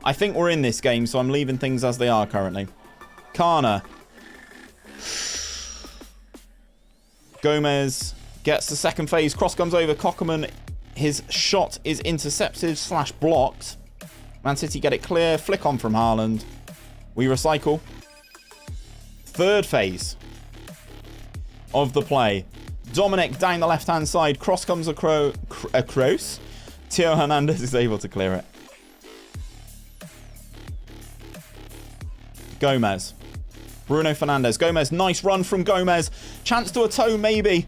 I think we're in this game, so I'm leaving things as they are currently. Kana. Gomez gets the second phase. Cross comes over. Kokerman. His shot is intercepted / blocked. Man City get it clear. Flick on from Harland. We recycle. Third phase of the play. Dominic down the left-hand side. Cross comes across. Theo Hernandez is able to clear it. Gomez. Bruno Fernandez. Gomez. Nice run from Gomez. Chance to a toe, maybe.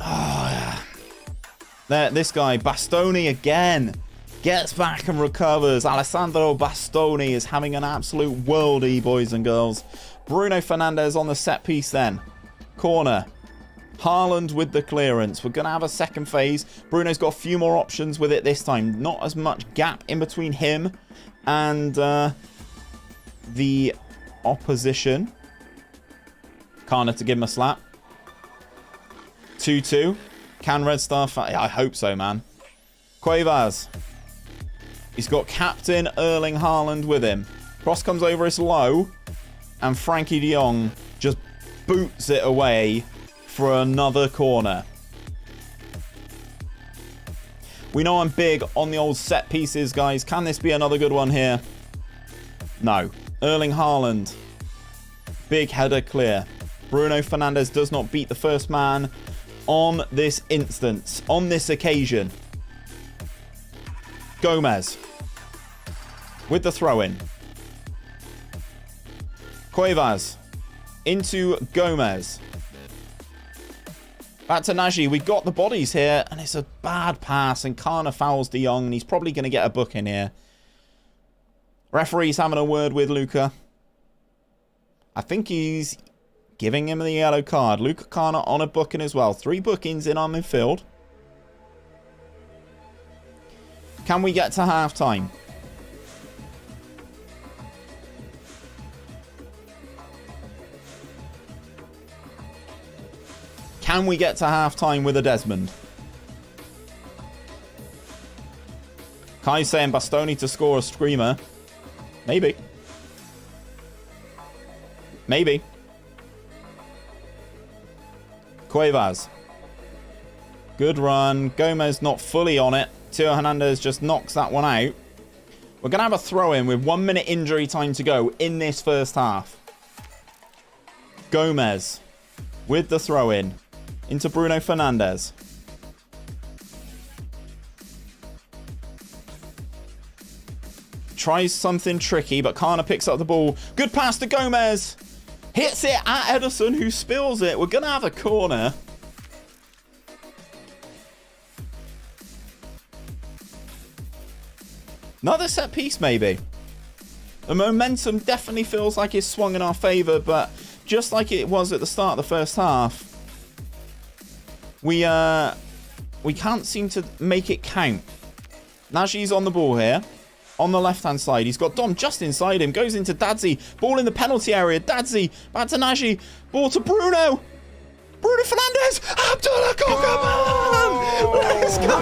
Oh, yeah. There, this guy, Bastoni again. Gets back and recovers. Alessandro Bastoni is having an absolute worldie, boys and girls. Bruno Fernandez on the set piece then. Corner. Harland with the clearance. We're going to have a second phase. Bruno's got a few more options with it this time. Not as much gap in between him and the opposition. Kana to give him a slap. 2-2. Can Red Star... I hope so, man. Cuevas. He's got captain Erling Harland with him. Cross comes over, it's low. And Frankie de Jong just boots it away for another corner. We know I'm big on the old set pieces, guys. Can this be another good one here? No. Erling Harland. Big header clear. Bruno Fernandez does not beat the first man on this instance, on this occasion. Gomez with the throw-in. Cuevas into Gomez. Back to Dadzie. We got the bodies here, and it's a bad pass, and Kana fouls de Jong, and he's probably going to get a booking here. Referee's having a word with Luka. I think he's giving him the yellow card. Luka Kana on a booking as well. 3 bookings in our midfield. Can we get to half-time? Can we get to half-time with a Desmond? Kai's saying Bastoni to score a screamer. Maybe. Maybe. Cuevas. Good run. Gomez not fully on it. Teo Hernandez just knocks that one out. We're going to have a throw-in with 1 minute injury time to go in this first half. Gomez with the throw-in into Bruno Fernandez. Tries something tricky, but Kana picks up the ball. Good pass to Gomez. Hits it at Edison, who spills it. We're going to have a corner. Another set piece, maybe. The momentum definitely feels like it's swung in our favour, but just like it was at the start of the first half, we can't seem to make it count. Nagy's on the ball here. On the left-hand side, he's got Dom just inside him. Goes into Dadzie. Ball in the penalty area. Dadzie back to Nagy. Ball to Bruno. Bruno Fernandez. Abdullah Kokaman. Let's go.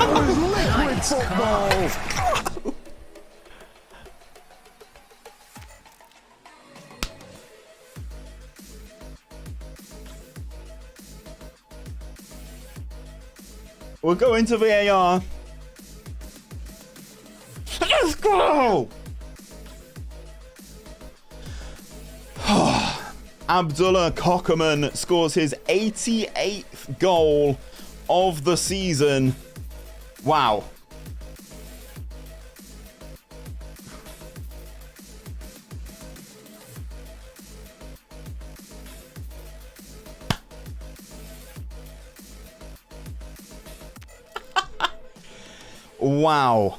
Liquid football. We'll go into VAR. Let's go! Abdullah Kokaman scores his 88th goal of the season. Wow. Wow.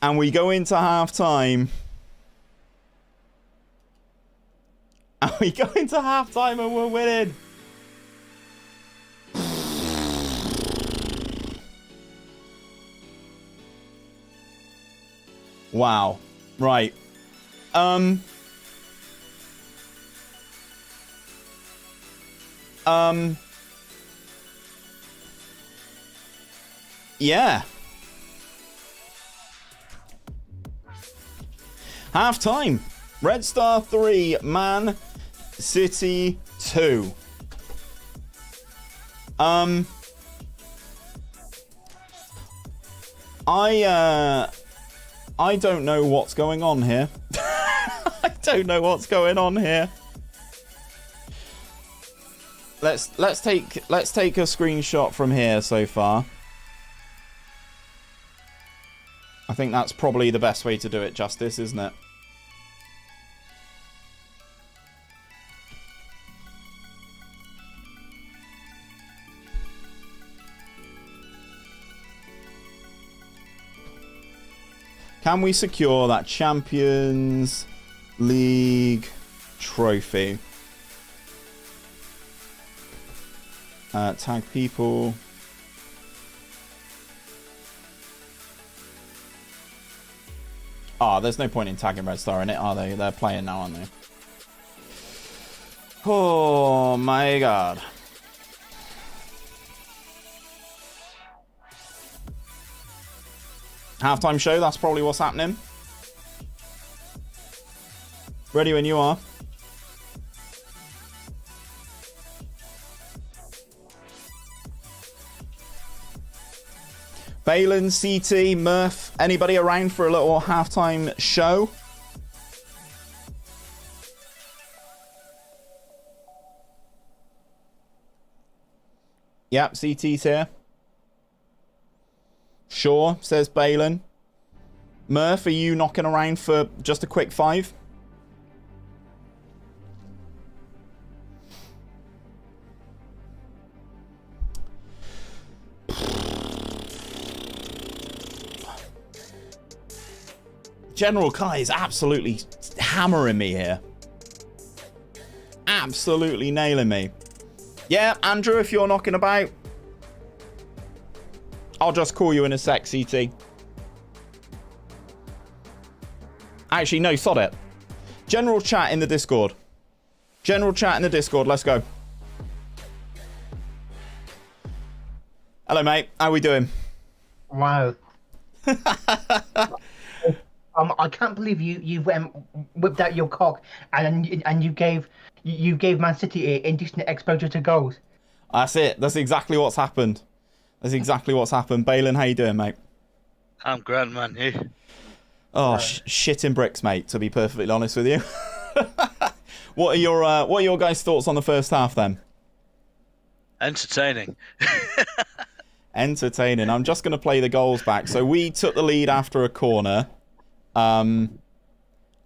And we go into half-time. And we go into half-time and we're winning. Wow. Right. Yeah. Half time. Red Star 3, Man City 2. I don't know what's going on here. I don't know what's going on here. Let's take a screenshot from here so far. I think that's probably the best way to do it justice, isn't it? Can we secure that Champions League trophy? Tag people. There's no point in tagging Red Star in it, are they? They're playing now, aren't they? Oh my god. Halftime show, that's probably what's happening. Ready when you are. Balin, CT, Murph, anybody around for a little halftime show? Yep, CT's here. Sure, says Balin. Murph, are you knocking around for just a quick 5? General Kai is absolutely hammering me here. Absolutely nailing me. Yeah, Andrew, if you're knocking about. I'll just call you in a sec, CT. Actually, no, sod it. General chat in the Discord. General chat in the Discord. Let's go. Hello, mate. How we doing? Wow. I can't believe you whipped out your cock and you gave Man City indecent exposure to goals. That's it. That's exactly what's happened. That's exactly what's happened. Balin, how you doing, mate? I'm grand, man. You? Oh, shit in bricks, mate. To be perfectly honest with you. What are your guys' thoughts on the first half then? Entertaining. Entertaining. I'm just going to play the goals back. So we took the lead after a corner.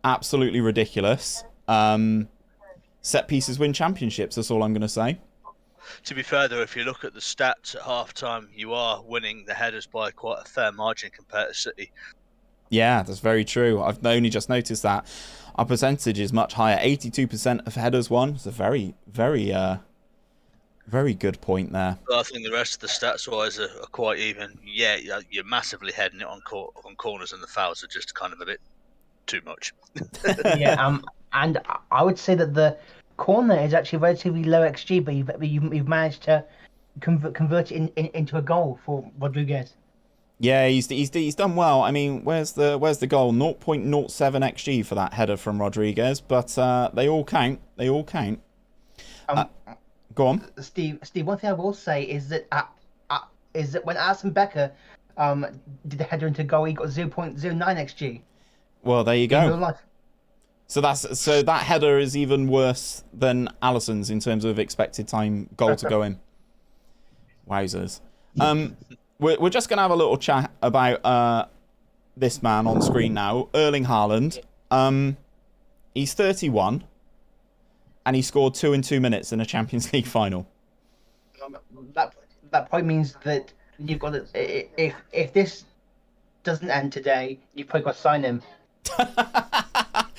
Absolutely ridiculous. Set pieces win championships. That's all I'm going to say. To be fair, though, if you look at the stats at half-time, you are winning the headers by quite a fair margin compared to City. Yeah, that's very true. I've only just noticed that. Our percentage is much higher. 82% of headers won. It's a very, very, very good point there. But I think the rest of the stats-wise are quite even. Yeah, you're massively heading it on corners, and the fouls are just kind of a bit too much. Yeah, and I would say that the corner is actually relatively low XG, but you've managed to convert it into a goal for Rodriguez. Yeah, he's done well. I mean, where's the goal? 0.07 XG for that header from Rodriguez, but they all count. They all count. Go on, Steve. One thing I will say is that when Alisson Becker did the header into goal, he got 0.09 XG. Well, there you go. In real life. So that header is even worse than Alisson's in terms of expected time goal to go in. Wowzers. We're just going to have a little chat about this man on screen now, Erling Harland. He's 31, and he scored 2 in 2 minutes in a Champions League final. That point means that you've got to, if this doesn't end today, you've probably got to sign him.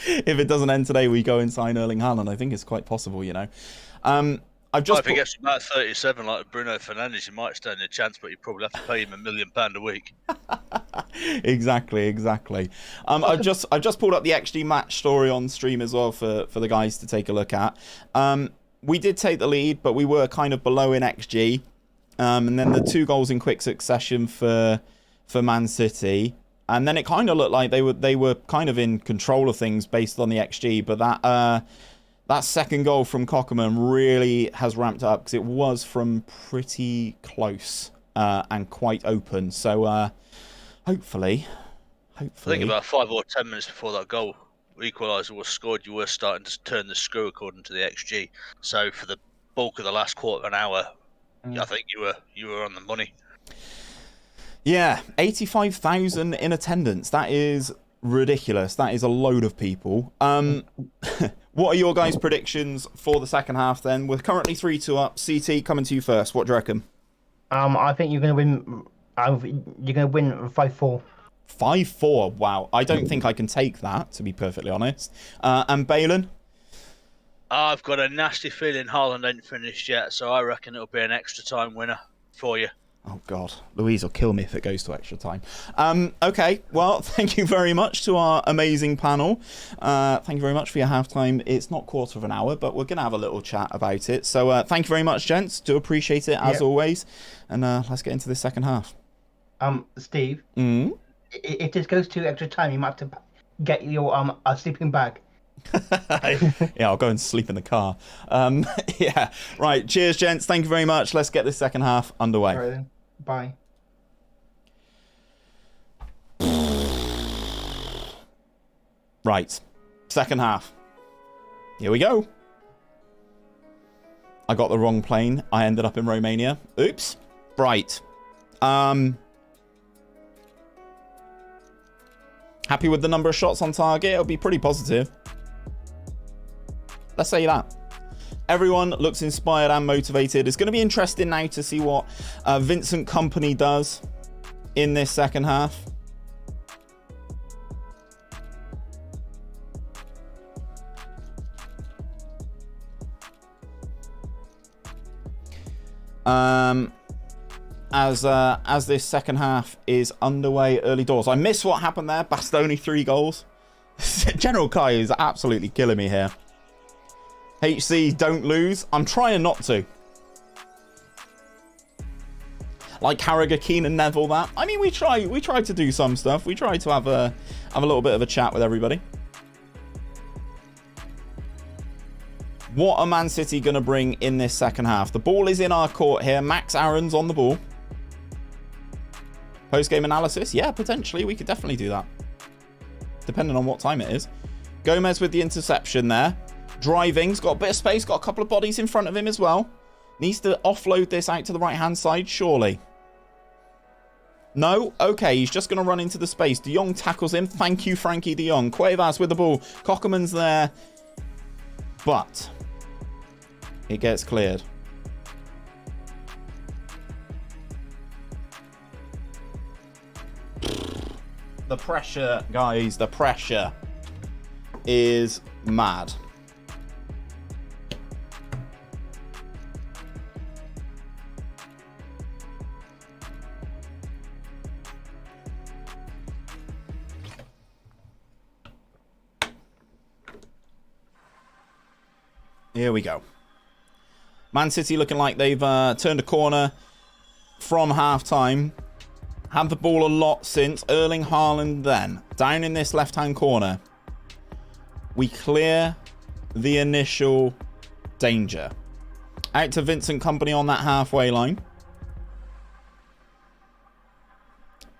If it doesn't end today, we go and sign Erling Harland. I think it's quite possible, you know. If he gets about 37 like Bruno Fernandez, you might stand a chance, but you probably have to pay him £1 million a week. Exactly. I've just pulled up the XG match story on stream as well for the guys to take a look at. We did take the lead, but we were kind of below in XG. And then the 2 goals in quick succession for Man City. And then it kind of looked like they were kind of in control of things based on the XG, but that second goal from Cockerman really has ramped up because it was from pretty close and quite open. So hopefully. I think about 5 or 10 minutes before that goal equaliser was scored, you were starting to turn the screw according to the XG. So for the bulk of the last quarter of an hour, I think you were on the money. Yeah, 85,000 in attendance. That is ridiculous. That is a load of people. What are your guys' predictions for the second half then? We're currently 3-2 up. CT, coming to you first. What do you reckon? I think you're going to win. You're going to win 5-4. 5-4. Wow. I don't think I can take that, to be perfectly honest. And Balin? I've got a nasty feeling Harland ain't finished yet, so I reckon it'll be an extra time winner for you. Oh, God. Louise will kill me if it goes to extra time. Okay, well, thank you very much to our amazing panel. Thank you very much for your halftime. It's not quarter of an hour, but we're going to have a little chat about it. So thank you very much, gents. Do appreciate it, as always. And let's get into the second half. Steve, if this goes to extra time, you might have to get your sleeping bag. Yeah, I'll go and sleep in the car. Yeah, right. Cheers, gents. Thank you very much. Let's get this second half underway. All right, then. Bye. Right, second half. Here we go. I got the wrong plane. I ended up in Romania. Oops. Right. Happy with the number of shots on target? It'll be pretty positive. Let's say that. Everyone looks inspired and motivated. It's going to be interesting now to see what Vincent Kompany does in this second half. as this second half is underway early doors. I missed what happened there. Bastoni 3 goals. General Kai is absolutely killing me here. HC, don't lose. I'm trying not to. Like Harrogate, Keane and Neville that. I mean, we try to do some stuff. We try to have a little bit of a chat with everybody. What are Man City going to bring in this second half? The ball is in our court here. Max Aarons on the ball. Post-game analysis? Yeah, potentially. We could definitely do that. Depending on what time it is. Gomez with the interception there. Driving. He's got a bit of space. Got a couple of bodies in front of him as well. Needs to offload this out to the right-hand side, surely. No? Okay, he's just going to run into the space. De Jong tackles him. Thank you, Frankie de Jong. Cuevas with the ball. Cockerman's there. But it gets cleared. The pressure, guys, the pressure is mad. Here we go. Man City looking like they've turned a corner from half-time. Had the ball a lot since. Erling Harland then. Down in this left-hand corner. We clear the initial danger. Out to Vincent Kompany on that halfway line.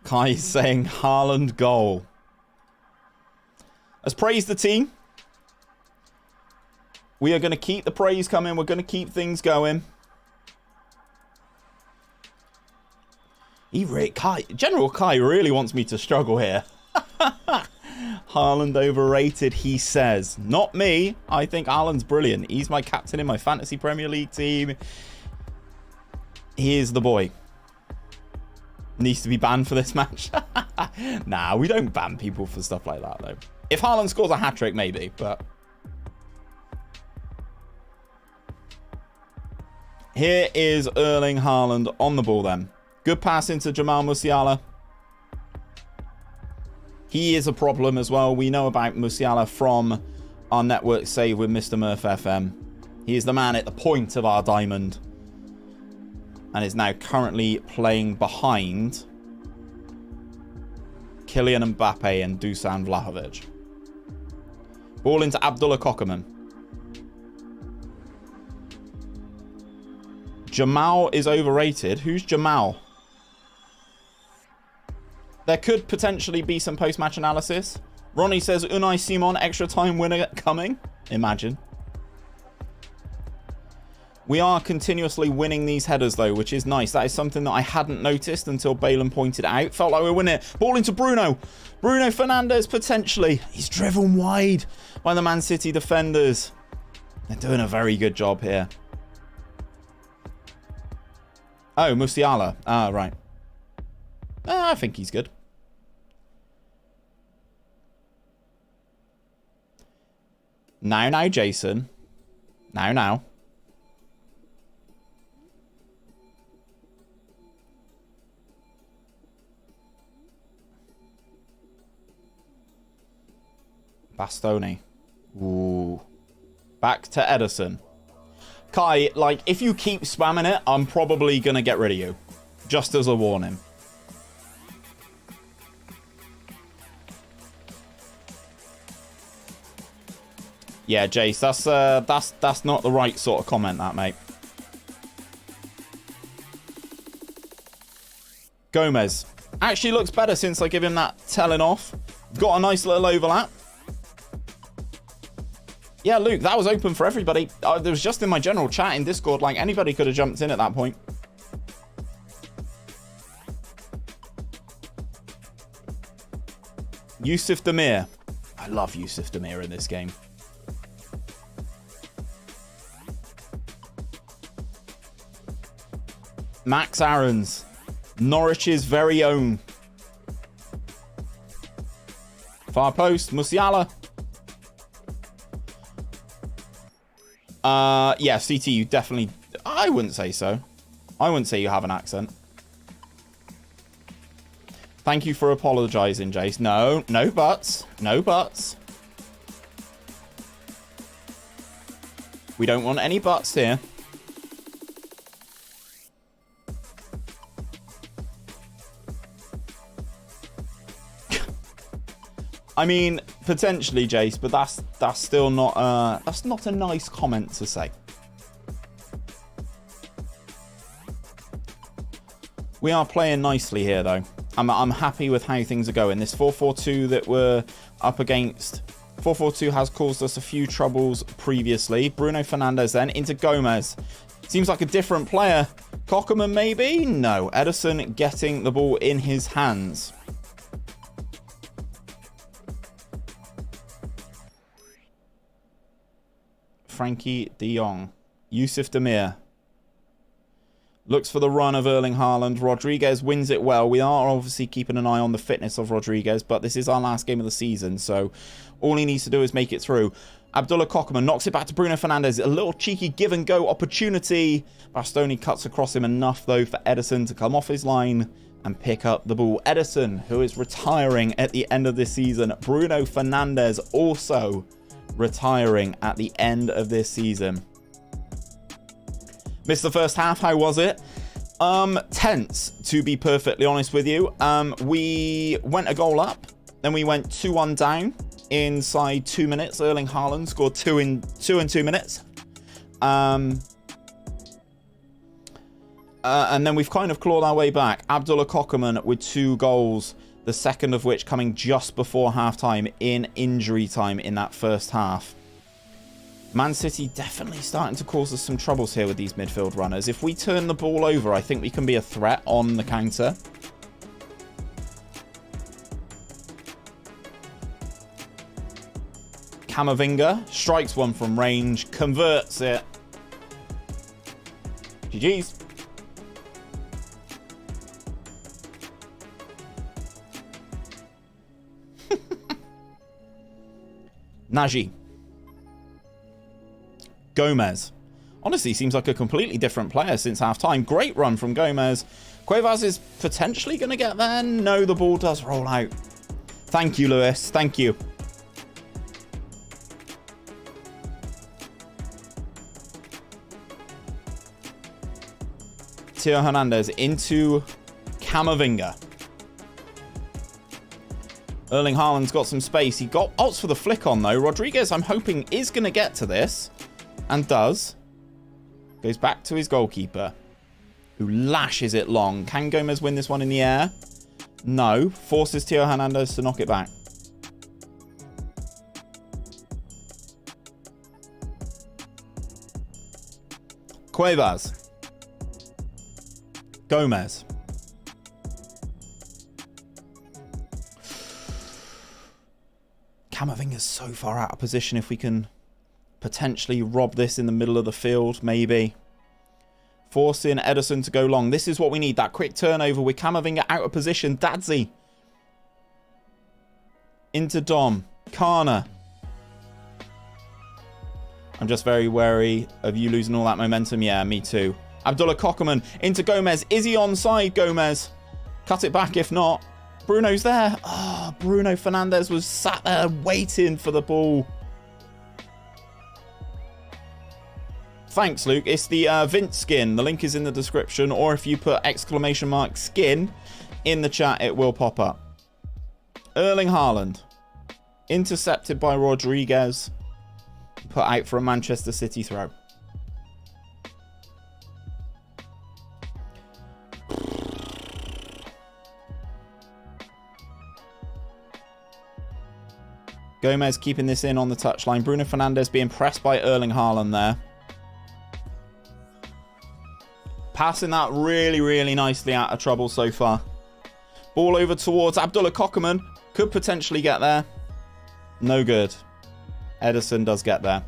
Kai is saying Haaland goal. Let's praise the team. We are going to keep the praise coming. We're going to keep things going. General Kai really wants me to struggle here. Haaland overrated, he says. Not me. I think Haaland's brilliant. He's my captain in my fantasy Premier League team. He is the boy. Needs to be banned for this match. Nah, we don't ban people for stuff like that, though. If Haaland scores a hat-trick, maybe, but... Here is Erling Harland on the ball then. Good pass into Jamal Musiala. He is a problem as well. We know about Musiala from our network save with Mr. Murph FM. He is the man at the point of our diamond. And is now currently playing behind Kylian Mbappe and Dusan Vlahovic. Ball into Abdullah Cockerman. Jamal is overrated. Who's Jamal? There could potentially be some post-match analysis. Ronnie says, Unai Simon, extra time winner coming. Imagine. We are continuously winning these headers, though, which is nice. That is something that I hadn't noticed until Balen pointed it out. Felt like we were winning it. Ball into Bruno. Bruno Fernandez, potentially. He's driven wide by the Man City defenders. They're doing a very good job here. Oh, Musiala. Ah, right. I think he's good. Now, Jason. Now. Bastoni. Ooh. Back to Edison. Kai, like, if you keep spamming it, I'm probably going to get rid of you. Just as a warning. Yeah, Jace, that's not the right sort of comment, that, mate. Gomez. Actually looks better since I give him that telling off. Got a nice little overlap. Yeah, Luke, that was open for everybody. There was just in my general chat in Discord, like, anybody could have jumped in at that point. Yusuf Demir. I love Yusuf Demir in this game. Max Aarons. Norwich's very own. Far post. Musiala. Yeah, CT, you definitely... I wouldn't say so. I wouldn't say you have an accent. Thank you for apologising, Jace. No, no buts. No buts. We don't want any buts here. I mean, potentially, Jace, but that's still not a nice comment to say. We are playing nicely here, though. I'm happy with how things are going. This 4-4-2 that we're up against, 4-4-2 has caused us a few troubles previously. Bruno Fernandez then into Gomez. Seems like a different player. Cockerman maybe? No. Edison getting the ball in his hands. Frankie de Jong. Yusuf Demir. Looks for the run of Erling Harland. Rodriguez wins it well. We are obviously keeping an eye on the fitness of Rodriguez, but this is our last game of the season, so all he needs to do is make it through. Abdullah Cockerman knocks it back to Bruno Fernandez. A little cheeky give-and-go opportunity. Bastoni cuts across him enough, though, for Edison to come off his line and pick up the ball. Edison, who is retiring at the end of this season. Bruno Fernandez also retiring at the end of this season. Missed the first half. How was it? Tense, to be perfectly honest with you. We went a goal up, then we went 2-1 down inside 2 minutes. Erling Harland scored 2 in 2 minutes. And then we've kind of clawed our way back. Abdullah Cockerman with 2 goals, the second of which coming just before half-time in injury time in that first half. Man City definitely starting to cause us some troubles here with these midfield runners. If we turn the ball over, I think we can be a threat on the counter. Camavinga strikes one from range, converts it. GG's. Dadzie. Gomez. Honestly, seems like a completely different player since half-time. Great run from Gomez. Cuevas is potentially going to get there. No, the ball does roll out. Thank you, Lewis. Thank you. Theo Hernandez into Camavinga. Erling Haaland's got some space. He opts for the flick on, though. Rodriguez, I'm hoping, is going to get to this. And does. Goes back to his goalkeeper, who lashes it long. Can Gomez win this one in the air? No. Forces Theo Hernandez to knock it back. Cuevas. Gomez. Camavinga's so far out of position. If we can potentially rob this in the middle of the field, maybe. Forcing Edison to go long. This is what we need. That quick turnover with Camavinga out of position. Dadzie. Into Dom. Kana. I'm just very wary of you losing all that momentum. Yeah, me too. Abdullah Cockerman into Gomez. Is he onside, Gomez? Cut it back if not. Bruno's there. Oh, Bruno Fernandez was sat there waiting for the ball. Thanks, Luke. It's the Vince skin. The link is in the description, or if you put !skin in the chat, it will pop up. Erling Harland. Intercepted by Rodriguez. Put out for a Manchester City throw. Gomez keeping this in on the touchline. Bruno Fernandez being pressed by Erling Harland there. Passing that really, really nicely out of trouble so far. Ball over towards Abdullah Cockerman. Could potentially get there. No good. Edison does get there.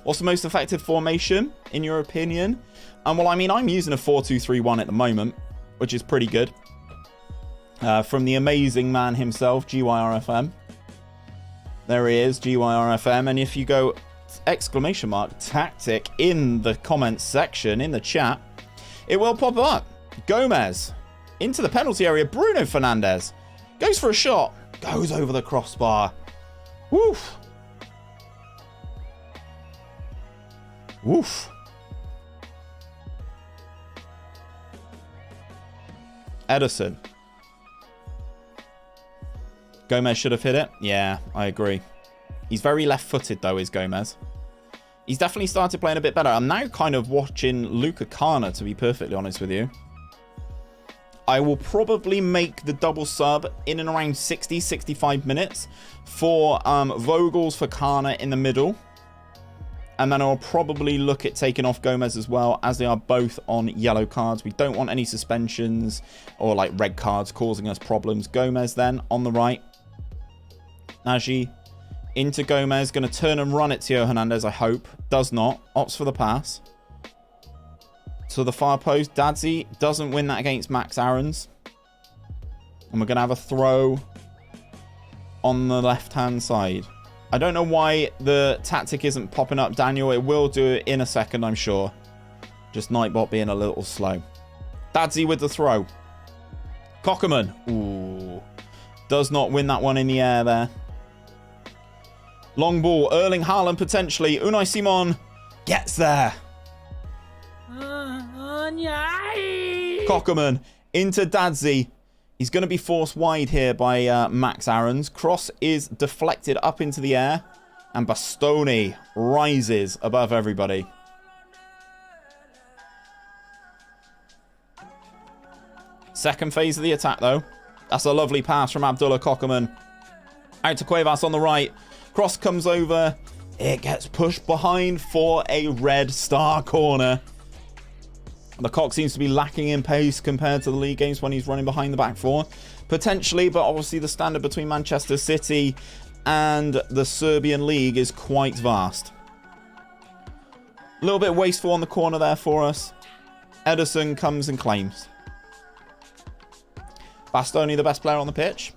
What's the most effective formation, in your opinion? Well, I mean, I'm using a 4-2-3-1 at the moment, which is pretty good. From the amazing man himself, GYRFM. There he is, GYRFM. And if you go !tactic in the comments section, in the chat, it will pop up. Gomez into the penalty area. Bruno Fernandez Goes for a shot. Goes over the crossbar. Woof. Woof. Ederson. Gomez should have hit it. Yeah, I agree. He's very left-footed, though, is Gomez. He's definitely started playing a bit better. I'm now kind of watching Luka Kana, to be perfectly honest with you. I will probably make the double sub in and around 60, 65 minutes for Vogels for Kana in the middle. And then I'll probably look at taking off Gomez as well, as they are both on yellow cards. We don't want any suspensions or like red cards causing us problems. Gomez then on the right. Dadzie into Gomez. Going to turn and run it to Theo Hernandez, I hope. Does not. Opts for the pass. To the far post. Dadzie doesn't win that against Max Aarons. And we're going to have a throw on the left-hand side. I don't know why the tactic isn't popping up, Daniel. It will do it in a second, I'm sure. Just Nightbot being a little slow. Dadzie with the throw. Cockerman. Ooh. Does not win that one in the air there. Long ball. Erling Harland potentially. Unai Simon gets there. Cockerman into Dadzie. He's going to be forced wide here by Max Aarons. Cross is deflected up into the air. And Bastoni rises above everybody. Second phase of the attack, though. That's a lovely pass from Abdullah Cockerman. Out to Cuevas on the right. Cross comes over. It gets pushed behind for a Red Star corner. The Cock seems to be lacking in pace compared to the league games when he's running behind the back four. Potentially, but obviously the standard between Manchester City and the Serbian league is quite vast. A little bit wasteful on the corner there for us. Ederson comes and claims. Bastoni, the best player on the pitch.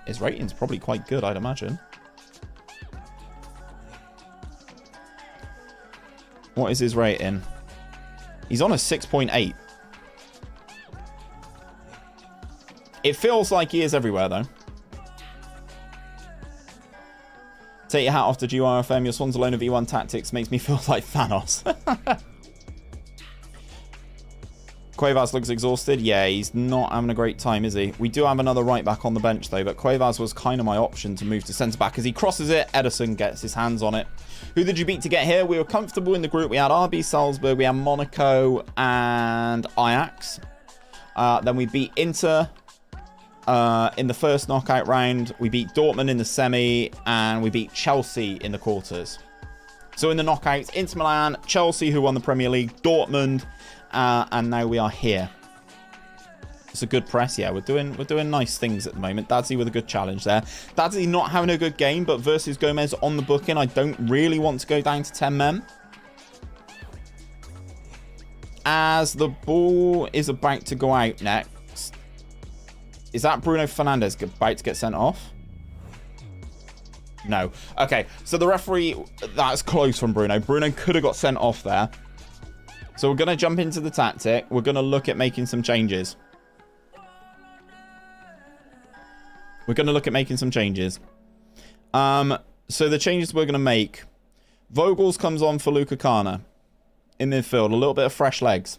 His rating's probably quite good, I'd imagine. What is his rating? He's on a 6.8. It feels like he is everywhere, though. Take your hat off to GYFM. Your Swans alone of E1 tactics makes me feel like Thanos. Cuevas looks exhausted. Yeah, he's not having a great time, is he? We do have another right back on the bench, though, but Cuevas was kind of my option to move to centre-back. As he crosses it, Ederson gets his hands on it. Who did you beat to get here? We were comfortable in the group. We had RB Salzburg, we had Monaco and Ajax. Then we beat Inter in the first knockout round. We beat Dortmund in the semi, and we beat Chelsea in the quarters. So in the knockouts, Inter Milan, Chelsea, who won the Premier League, Dortmund, and now we are here. It's a good press. Yeah, we're doing nice things at the moment. Dadzie with a good challenge there. Dadzie not having a good game, but versus Gomez on the booking, I don't really want to go down to 10 men. As the ball is about to go out next. Is that Bruno Fernandez about to get sent off? No. Okay, so the referee, that's close from Bruno. Bruno could have got sent off there. So we're going to jump into the tactic. We're going to look at making some changes. So the changes we're going to make. Vogels comes on for Luka Kana in midfield. A little bit of fresh legs.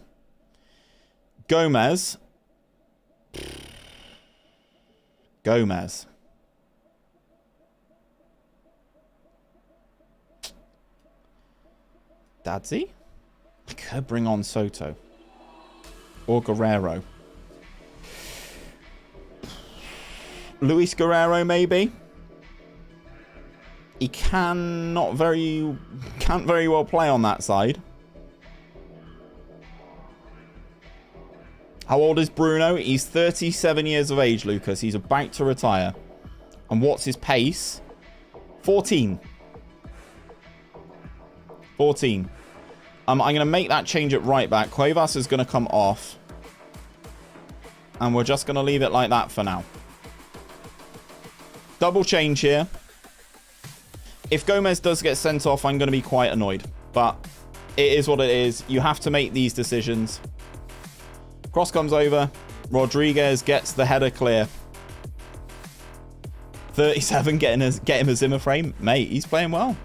Gomez. Dadzie? I could bring on Soto. Or Guerrero. Luis Guerrero, maybe? He can't very well play on that side. How old is Bruno? He's 37 years of age, Lucas. He's about to retire. And what's his pace? 14. I'm going to make that change at right back. Cuevas is going to come off. And we're just going to leave it like that for now. Double change here. If Gomez does get sent off, I'm going to be quite annoyed. But it is what it is. You have to make these decisions. Cross comes over. Rodriguez gets the header clear. 37 getting him a Zimmer frame. Mate, he's playing well.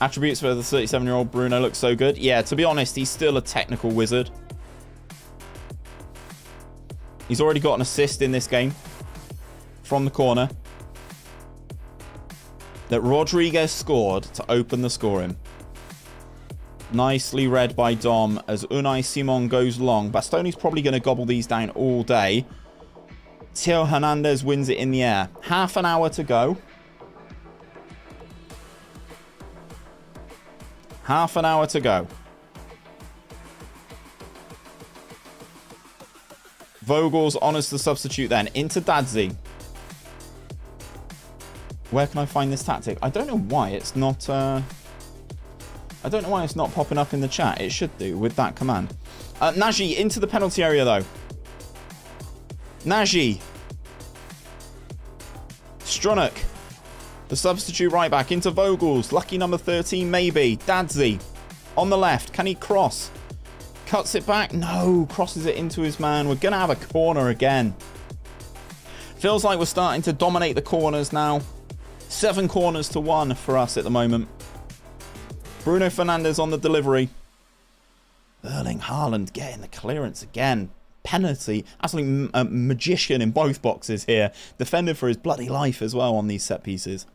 Attributes for the 37-year-old Bruno look so good. Yeah, to be honest, he's still a technical wizard. He's already got an assist in this game from the corner that Rodriguez scored to open the scoring. Nicely read by Dom as Unai Simon goes long. Bastoni's probably going to gobble these down all day. Theo Hernandez wins it in the air. Half an hour to go. Half an hour to go. Vogel's honors the substitute then. Into Dadzie. Where can I find this tactic? I don't know why it's not... I don't know why it's not popping up in the chat. It should do with that command. Dadzie into the penalty area though. Dadzie. Strunok. The substitute right back into Vogel's. Lucky number 13 maybe. Dadzie. On the left. Can he cross? Cuts it back. No. Crosses it into his man. We're going to have a corner again. Feels like we're starting to dominate the corners now. 7 corners to 1 for us at the moment. Bruno Fernandez on the delivery. Erling Harland getting the clearance again. Penalty. Absolutely a magician in both boxes here. Defended for his bloody life as well on these set pieces.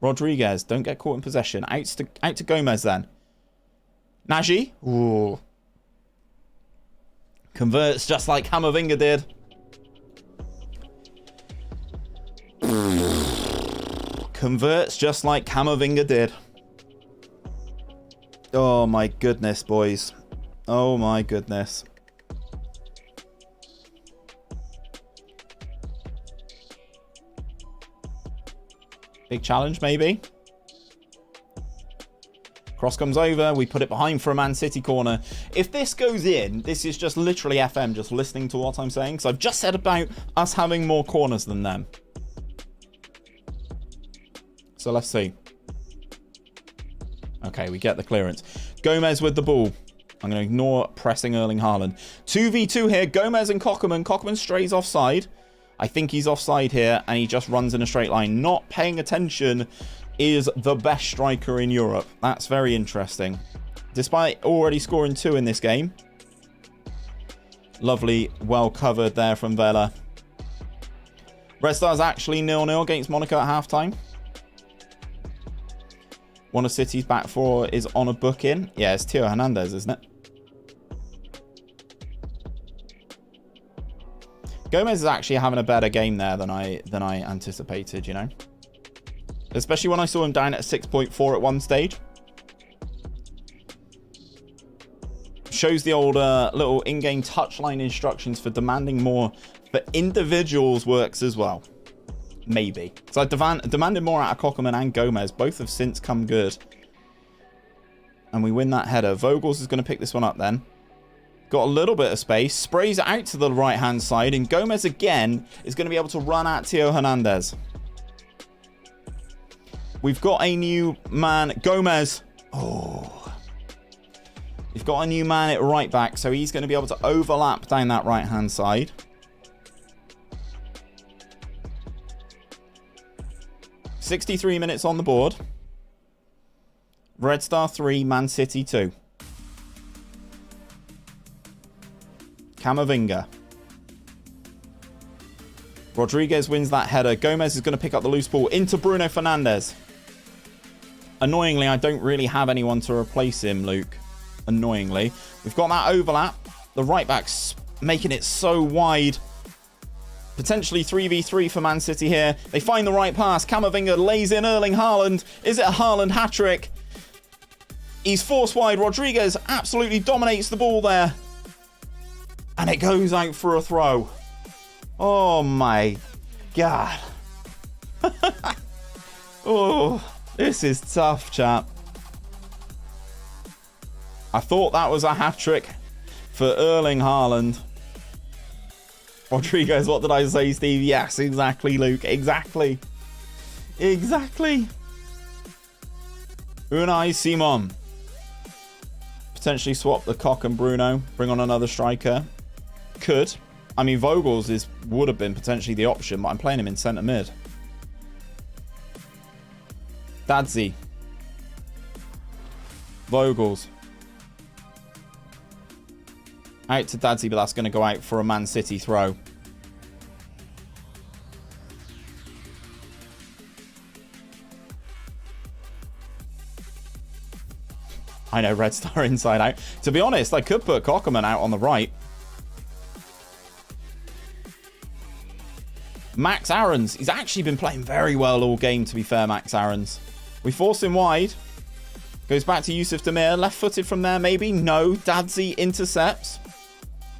Rodriguez, don't get caught in possession. Out to Gomez then. Dadzie. Ooh. Converts just like Camavinga did. Converts just like Camavinga did. Oh my goodness, boys. Oh my goodness. Big challenge, maybe. Cross comes over. We put it behind for a Man City corner. If this goes in, this is just literally FM just listening to what I'm saying. Because I've just said about us having more corners than them. So let's see. Okay, we get the clearance. Gomez with the ball. I'm going to ignore pressing Erling Harland. 2v2 here. Gomez and Kokeman. Kokeman strays offside. I think he's offside here, and he just runs in a straight line. Not paying attention is the best striker in Europe. That's very interesting. Despite already scoring 2 in this game. Lovely, well covered there from Vela. Red Star's actually 0-0 against Monaco at halftime. One of City's back 4 is on a booking. Yeah, it's Theo Hernandez, isn't it? Gomez is actually having a better game there than I anticipated, you know? Especially when I saw him down at 6.4 at one stage. Shows the old little in-game touchline instructions for demanding more for individuals works as well. Maybe. So I demanded more out of Kokeman and Gomez. Both have since come good. And we win that header. Vogels is going to pick this one up then. Got a little bit of space. Sprays it out to the right-hand side. And Gomez again is going to be able to run at Theo Hernandez. We've got a new man. Gomez. Oh. We've got a new man at right back. So he's going to be able to overlap down that right-hand side. $63 minutes on the board. Red Star 3, Man City 2. Camavinga. Rodriguez wins that header. Gomez is going to pick up the loose ball into Bruno Fernandez. Annoyingly, I don't really have anyone to replace him, Luke. Annoyingly. We've got that overlap. The right back's making it so wide. Potentially 3v3 for Man City here. They find the right pass. Camavinga lays in Erling Harland. Is it a Harland hat-trick? He's forced wide. Rodriguez absolutely dominates the ball there. And it goes out for a throw. Oh my God. Oh, this is tough, chap. I thought that was a hat-trick for Erling Harland. Rodriguez, what did I say, Steve? Yes, exactly, Luke. Exactly. Exactly. Unai Simon. Potentially swap the Cock and Bruno. Bring on another striker. Could. I mean, Vogels would have been potentially the option, but I'm playing him in centre mid. Dadzie. Vogels. Out to Dadzie, but that's going to go out for a Man City throw. I know, Red Star inside out. To be honest, I could put Cockerman out on the right. Max Aarons. He's actually been playing very well all game, to be fair, Max Aarons. We force him wide. Goes back to Yusuf Demir. Left-footed from there, maybe. No. Dadzie intercepts.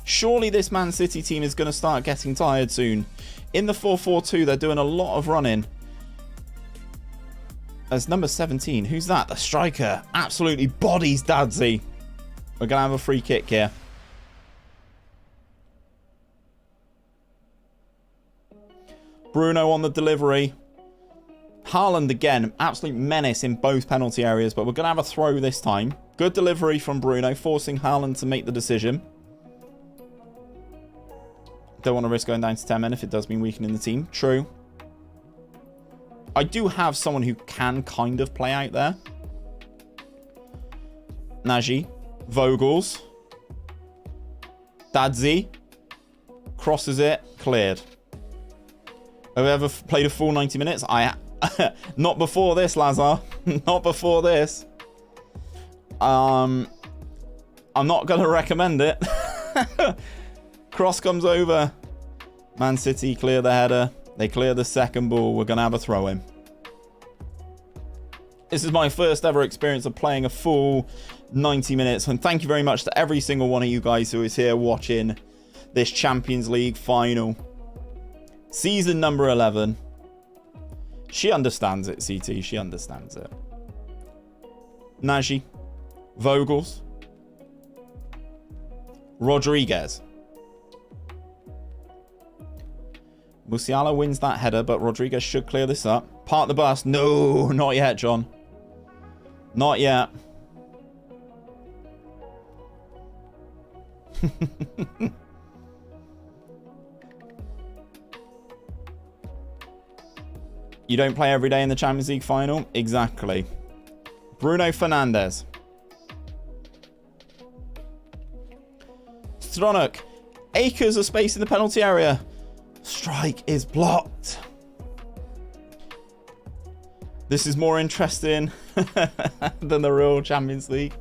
Surely this Man City team is going to start getting tired soon. In the 4-4-2, they're doing a lot of running. As number 17, who's that? The striker absolutely bodies Dadzie. We're going to have a free kick here. Bruno on the delivery. Harland again, absolute menace in both penalty areas, but we're going to have a throw this time. Good delivery from Bruno, forcing Harland to make the decision. Don't want to risk going down to 10 men if it does mean weakening the team. True. I do have someone who can kind of play out there. Dadzie. Vogels. Dadzie. Crosses it. Cleared. Have we ever played a full 90 minutes? Not before this, Lazar. Not before this. I'm not going to recommend it. Cross comes over. Man City clear the header. They clear the second ball. We're going to have a throw in. This is my first ever experience of playing a full 90 minutes. And thank you very much to every single one of you guys who is here watching this Champions League final. Season number 11. She understands it, CT. She understands it. Dadzie. Vogels. Rodriguez. Musiala wins that header, but Rodriguez should clear this up. Park the bus. No, not yet, John. Not yet. You don't play every day in the Champions League final? Exactly. Bruno Fernandez. Stronach. Acres of space in the penalty area. Strike is blocked. This is more interesting than the real Champions League.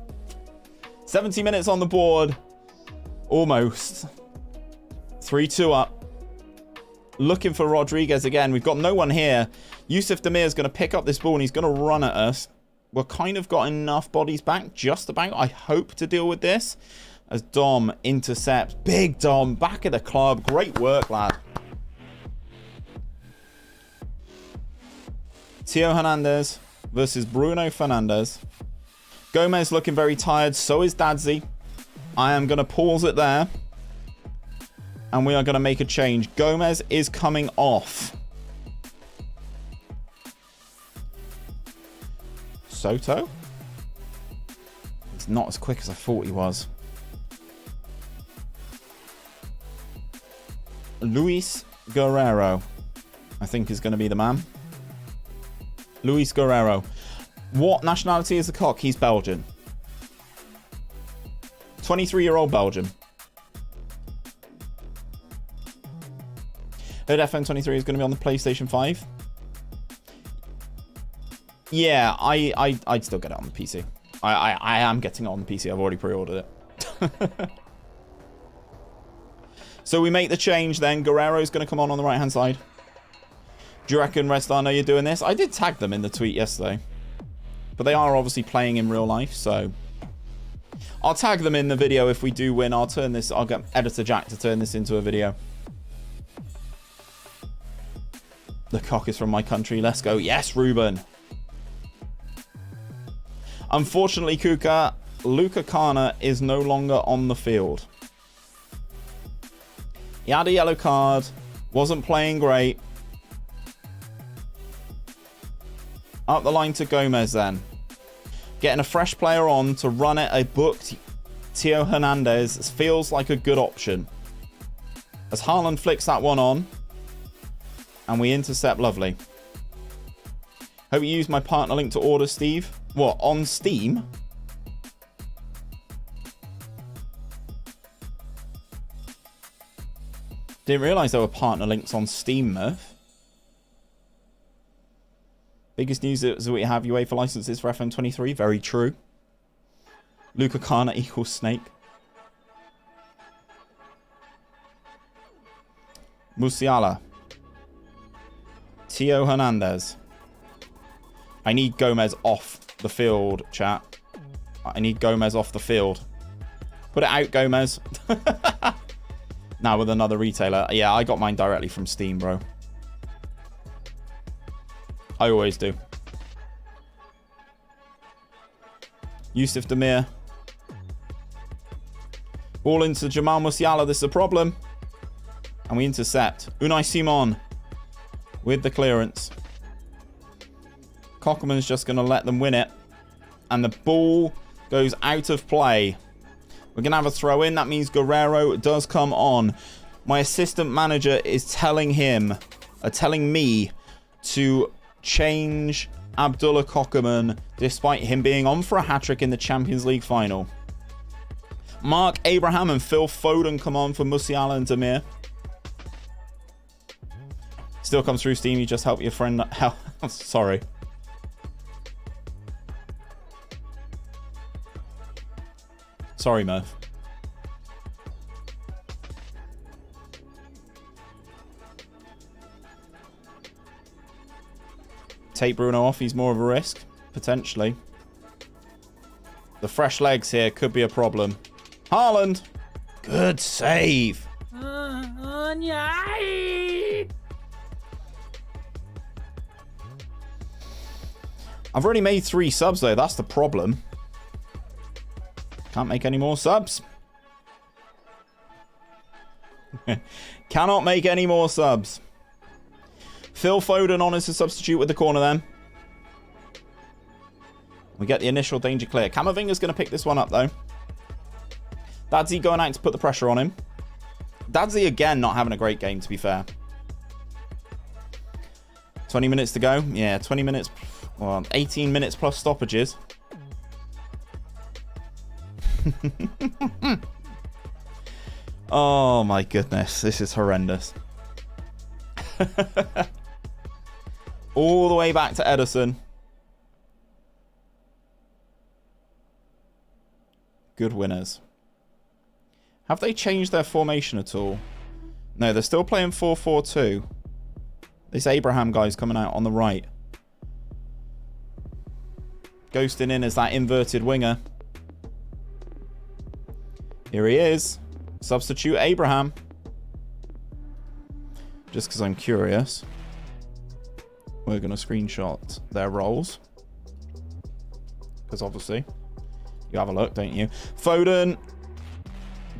70 minutes on the board. Almost. 3-2 up. Looking for Rodriguez again. We've got no one here. Yusuf Demir is going to pick up this ball and he's going to run at us. We've kind of got enough bodies back. Just about, I hope, to deal with this. As Dom intercepts. Big Dom back at the club. Great work, lad. Theo Hernandez versus Bruno Fernandez. Gomez looking very tired. So is Dadzie. I am going to pause it there. And we are going to make a change. Gomez is coming off. Soto? It's not as quick as I thought he was. Luis Guerrero, I think, is going to be the man. Luis Guerrero. What nationality is the cock? He's Belgian. 23-year-old Belgian. Heard FM22 is going to be on the PlayStation 5. Yeah, I'd still get it on the PC. I am getting it on the PC. I've already pre-ordered it. So we make the change then. Guerrero's going to come on the right-hand side. Do you reckon Red Star know you're doing this? I did tag them in the tweet yesterday. But they are obviously playing in real life, so... I'll tag them in the video if we do win. I'll get Editor Jack to turn this into a video. The cock is from my country. Let's go. Yes, Ruben. Unfortunately, Kuka, Luka Kana is no longer on the field. He had a yellow card. Wasn't playing great. Up the line to Gomez then. Getting a fresh player on to run at a booked Theo Hernandez feels like a good option. As Harland flicks that one on. And we intercept lovely. Hope you use my partner link to order, Steve. What, on Steam? Didn't realise there were partner links on Steam, Murph. Biggest news is that we have UEFA licenses for FM23. Very true. Luca Kana equals Snake. Musiala. Theo Hernandez. I need Gomez off the field, chat. I need Gomez off the field. Put it out, Gomez. Now with another retailer. Yeah, I got mine directly from Steam, bro. I always do. Yusuf Demir. Ball into Jamal Musiala. This is a problem. And we intercept. Unai Simon with the clearance. Cockerman's just going to let them win it. And the ball goes out of play. We're going to have a throw in. That means Guerrero does come on. My assistant manager is telling me to change Abdullah Cockerman despite him being on for a hat-trick in the Champions League final. Mark Abraham and Phil Foden come on for Musiala and Demir. Still comes through Steam. You just help your friend. Sorry. Sorry, Murph. Take Bruno off. He's more of a risk. Potentially. The fresh legs here could be a problem. Harland. Good save. I've already made 3 subs, though. That's the problem. Can't make any more subs. Cannot make any more subs. Phil Foden on as a substitute with the corner then. We get the initial danger clear. Camavinga's going to pick this one up, though. Dadzie going out to put the pressure on him. Dadzie, again, not having a great game, to be fair. 20 minutes to go. Yeah, 20 minutes. Well, 18 minutes plus stoppages. Oh my goodness, this is horrendous. All the way back to Edison. Good winners. Have they changed their formation at all? No, they're still playing 4-4-2. This Abraham guy's coming out on the right. Ghosting in as that inverted winger. Here he is. Substitute Abraham. Just because I'm curious. We're going to screenshot their roles. Because obviously, you have a look, don't you? Foden.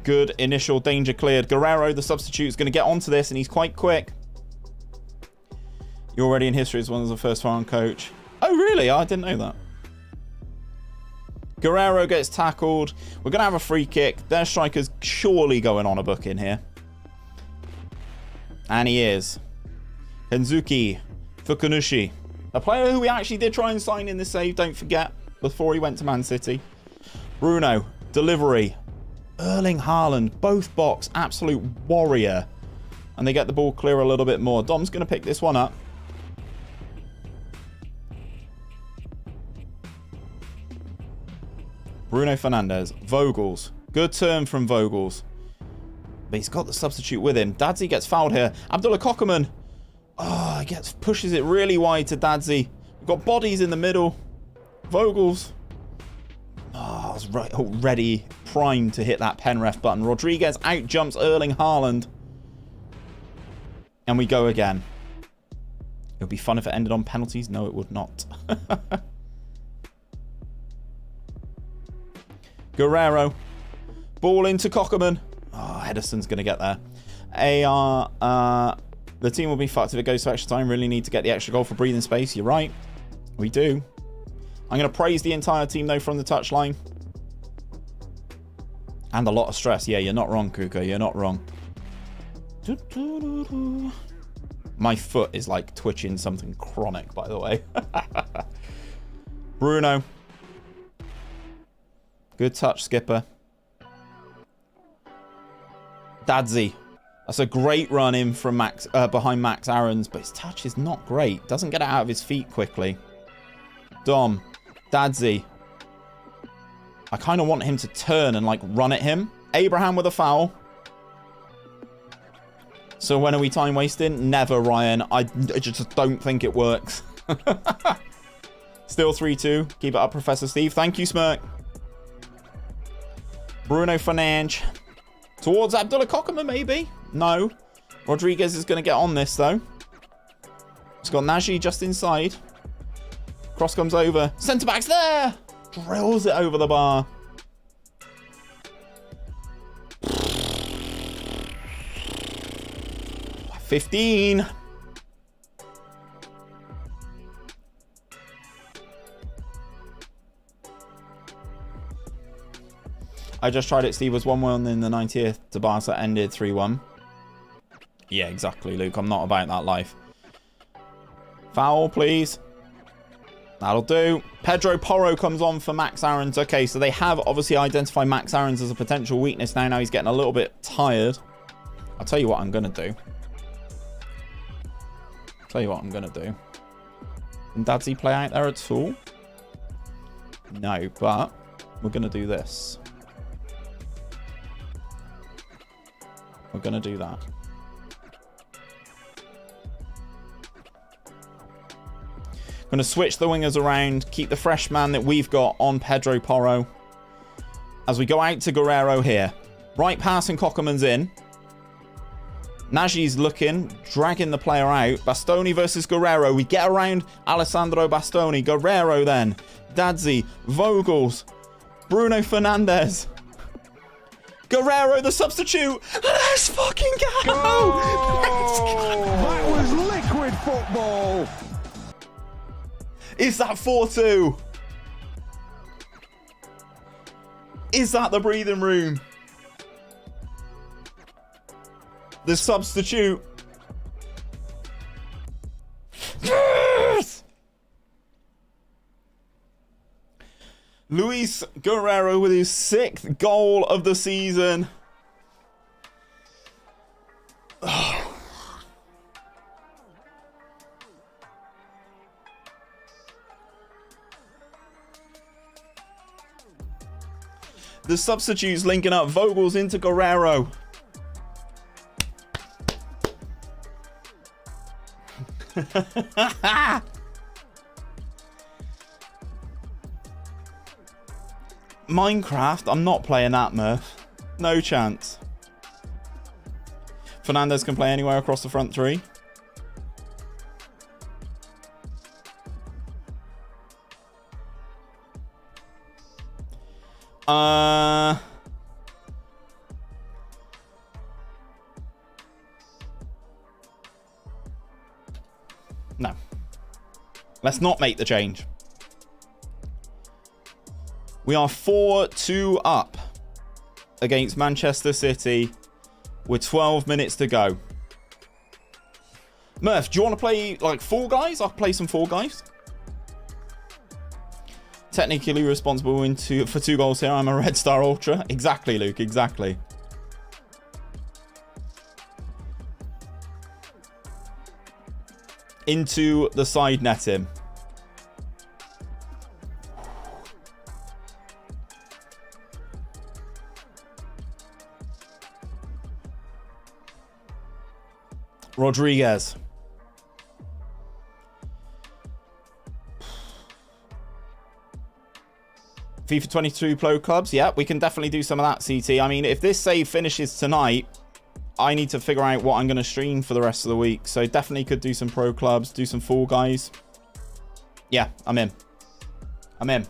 Good initial danger cleared. Guerrero, the substitute, is going to get onto this, and he's quite quick. You're already in history as one of the first foreign coach. Oh, really? I didn't know that. Guerrero gets tackled. We're going to have a free kick. Their striker's surely going on a booking here. And he is. Kenzuki Fukunushi. A player who we actually did try and sign in this save, don't forget, before he went to Man City. Bruno. Delivery. Erling Harland. Both box. Absolute warrior. And they get the ball clear a little bit more. Dom's going to pick this one up. Bruno Fernandez. Vogels. Good turn from Vogels. But he's got the substitute with him. Dadzie gets fouled here. Abdullah Cockerman. Oh, he pushes it really wide to Dadzie. We've got bodies in the middle. Vogels. Oh, I was already primed to hit that pen ref button. Rodriguez out jumps Erling Harland. And we go again. It would be fun if it ended on penalties. No, it would not. Guerrero. Ball into Cockerman. Oh, Edison's going to get there. The team will be fucked if it goes to extra time. Really need to get the extra goal for breathing space. You're right. We do. I'm going to praise the entire team, though, from the touchline. And a lot of stress. Yeah, you're not wrong, Kuka. You're not wrong. My foot is like twitching something chronic, by the way. Bruno. Good touch, skipper. Dadzie. That's a great run in from Max, behind Max Aarons, but his touch is not great. Doesn't get it out of his feet quickly. Dom. Dadzie. I kind of want him to turn and like run at him. Abraham with a foul. So when are we time wasting? Never, Ryan. I just don't think it works. Still 3-2. Keep it up, Professor Steve. Thank you, Smirk. Bruno Fernandez. Towards Abdullah Kokoma, maybe? No. Rodriguez is going to get on this, though. It's got Dadzie just inside. Cross comes over. Centre-back's there! Drills it over the bar. $15. I just tried it. Steve was 1-1 in the 90th. To Barca ended 3-1. Yeah, exactly, Luke. I'm not about that life. Foul, please. That'll do. Pedro Porro comes on for Max Aarons. Okay, so they have obviously identified Max Aarons as a potential weakness now. Now he's getting a little bit tired. I'll tell you what I'm going to do. Can Dadzie play out there at all? No, but we're going to do this. We're going to do that. Going to switch the wingers around. Keep the fresh man that we've got on Pedro Porro. As we go out to Guerrero here. Right pass and Kokoman's in. Dadzie's looking, dragging the player out. Bastoni versus Guerrero. We get around Alessandro Bastoni. Guerrero then. Dadzie. Vogels. Bruno Fernandez. Guerrero, the substitute. Let's fucking go! Let's go! That was liquid football. Is that 4-2? Is that the breathing room? The substitute. Yes! Luis Guerrero with his 6th goal of the season. The substitutes linking up. Vogels into Guerrero. Minecraft? I'm not playing that, Murph. No chance. Fernandez can play anywhere across the front three. No. Let's not make the change. We are 4-2 up against Manchester City with 12 minutes to go. Murph, do you want to play like Fall Guys? I'll play some Fall Guys. Technically responsible for 2 goals here. I'm a Red Star Ultra. Exactly, Luke. Exactly. Into the side netting. Rodriguez. FIFA 22 Pro Clubs. Yeah, we can definitely do some of that, CT. I mean, if this save finishes tonight, I need to figure out what I'm going to stream for the rest of the week. So definitely could do some Pro Clubs, do some Fall Guys. Yeah, I'm in. I'm in.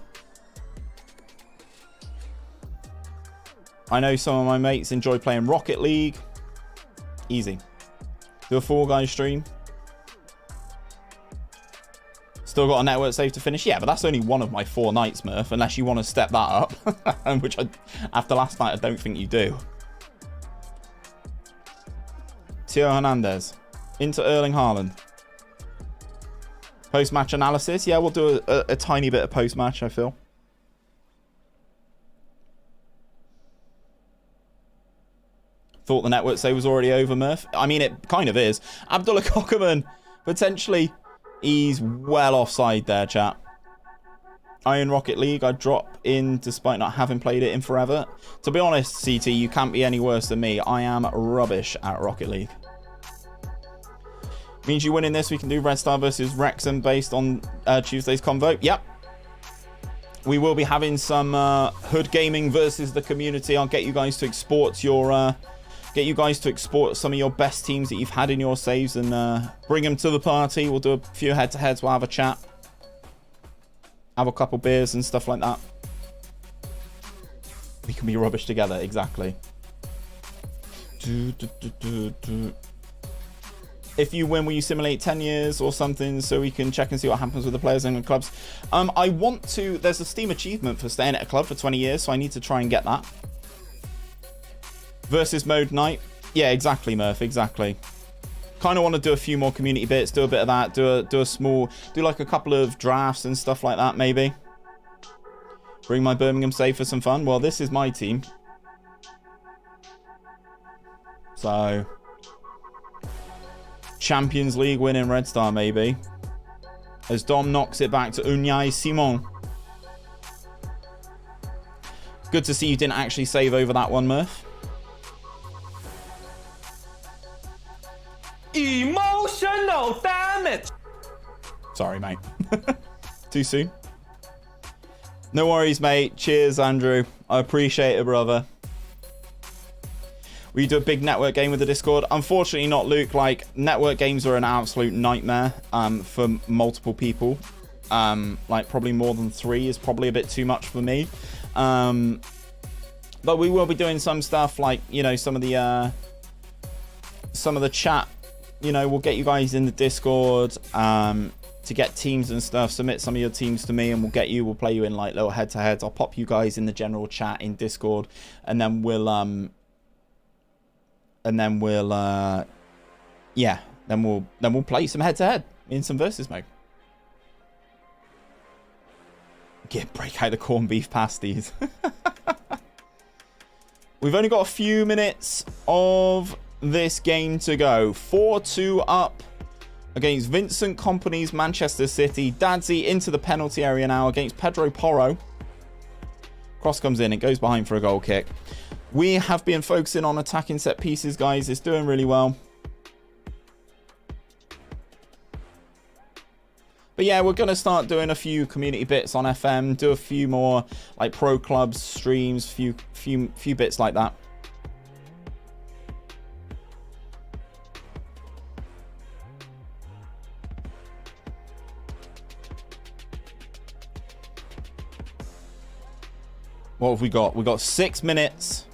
I know some of my mates enjoy playing Rocket League. Easy. Do a Fall Guys stream. Still got a network save to finish. Yeah, but that's only one of my 4 nights, Murph, unless you want to step that up. Which, after last night, I don't think you do. Bruno Fernandez. Into Erling Harland. Post-match analysis. Yeah, we'll do a tiny bit of post-match, I feel. Thought the network save was already over, Murph. I mean, it kind of is. Abdullah Cockerman, potentially. He's well offside there, chat. Iron Rocket League, I drop in despite not having played it in forever. To be honest, CT, you can't be any worse than me. I am rubbish at Rocket League. Means you winning this, we can do Red Star versus Wrexham based on Tuesday's convo. Yep. We will be having some Hood Gaming versus the community. I'll get you guys to export your... Get you guys to export some of your best teams that you've had in your saves and bring them to the party. We'll do a few head-to-heads. We'll have a chat. Have a couple beers and stuff like that. We can be rubbish together. Exactly. If you win, will you simulate 10 years or something so we can check and see what happens with the players and the clubs? I want to... There's a Steam achievement for staying at a club for 20 years, so I need to try and get that. Versus mode night. Yeah, exactly, Murph. Exactly. Kind of want to do a few more community bits. Do a bit of that. Do a small... Do like a couple of drafts and stuff like that, maybe. Bring my Birmingham save for some fun. Well, this is my team. So... Champions League winning Red Star, maybe. As Dom knocks it back to Unai Simon. Good to see you didn't actually save over that one, Murph. Emotional damage. Sorry, mate. Too soon? No worries, mate. Cheers, Andrew. I appreciate it, brother. We do a big network game with the Discord. Unfortunately not, Luke. Like, network games are an absolute nightmare for multiple people. Like, probably more than 3 is probably a bit too much for me. But we will be doing some stuff like, you know, some of the chat. You know, we'll get you guys in the Discord to get teams and stuff. Submit some of your teams to me and we'll play you in like little head-to-heads. I'll pop you guys in the general chat in Discord and then we'll play some head-to-head in some versus mode. Break out the corned beef pasties. We've only got a few minutes of this game to go. 4-2 up against Vincent Kompany's Manchester City. Dadzie into the penalty area now against Pedro Porro. Cross comes in. It goes behind for a goal kick. We have been focusing on attacking set pieces, guys. It's doing really well. But yeah, we're going to start doing a few community bits on FM. Do a few more like pro clubs, streams, few bits like that. What have we got? We've got 6 minutes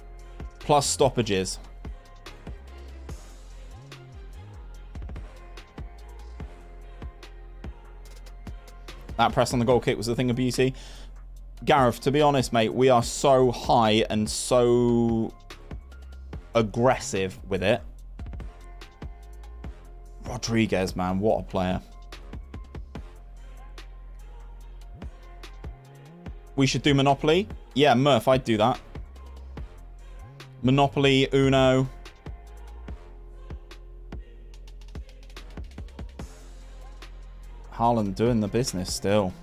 plus stoppages. That press on the goal kick was the thing of beauty. Gareth, to be honest, mate, we are so high and so aggressive with it. Rodriguez, man, what a player. We should do Monopoly. Yeah, Murph, I'd do that. Monopoly, Uno. Harland doing the business still.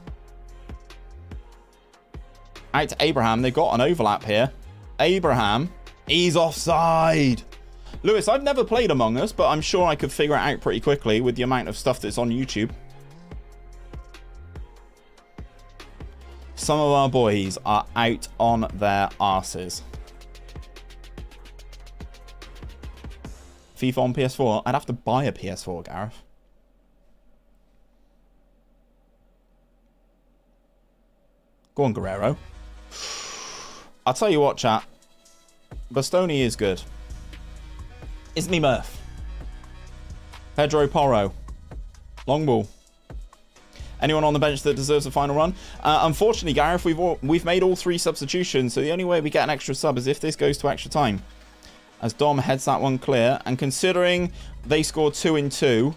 Out to Abraham. They've got an overlap here. Abraham. He's offside. Lewis, I've never played Among Us, but I'm sure I could figure it out pretty quickly with the amount of stuff that's on YouTube. Some of our boys are out on their arses. FIFA on PS4. I'd have to buy a PS4, Gareth. Go on, Guerrero. I'll tell you what, chat. Bastoni is good. Isn't he, Murph? Pedro Porro. Long ball. Anyone on the bench that deserves a final run? Unfortunately, Gareth, we've made all 3 substitutions, so the only way we get an extra sub is if this goes to extra time. As Dom heads that one clear, and considering they scored 2 in 2,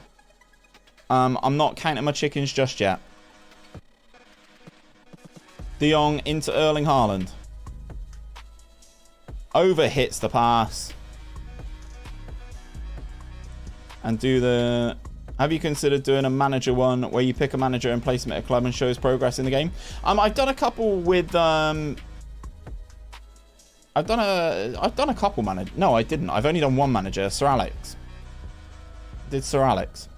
I'm not counting my chickens just yet. De Jong into Erling Harland. Over hits the pass. And do the... Have you considered doing a manager one where you pick a manager and place him at a club and shows progress in the game? I've done a couple with I've done a couple manager. No, I didn't. I've only done one manager, Sir Alex. Did Sir Alex.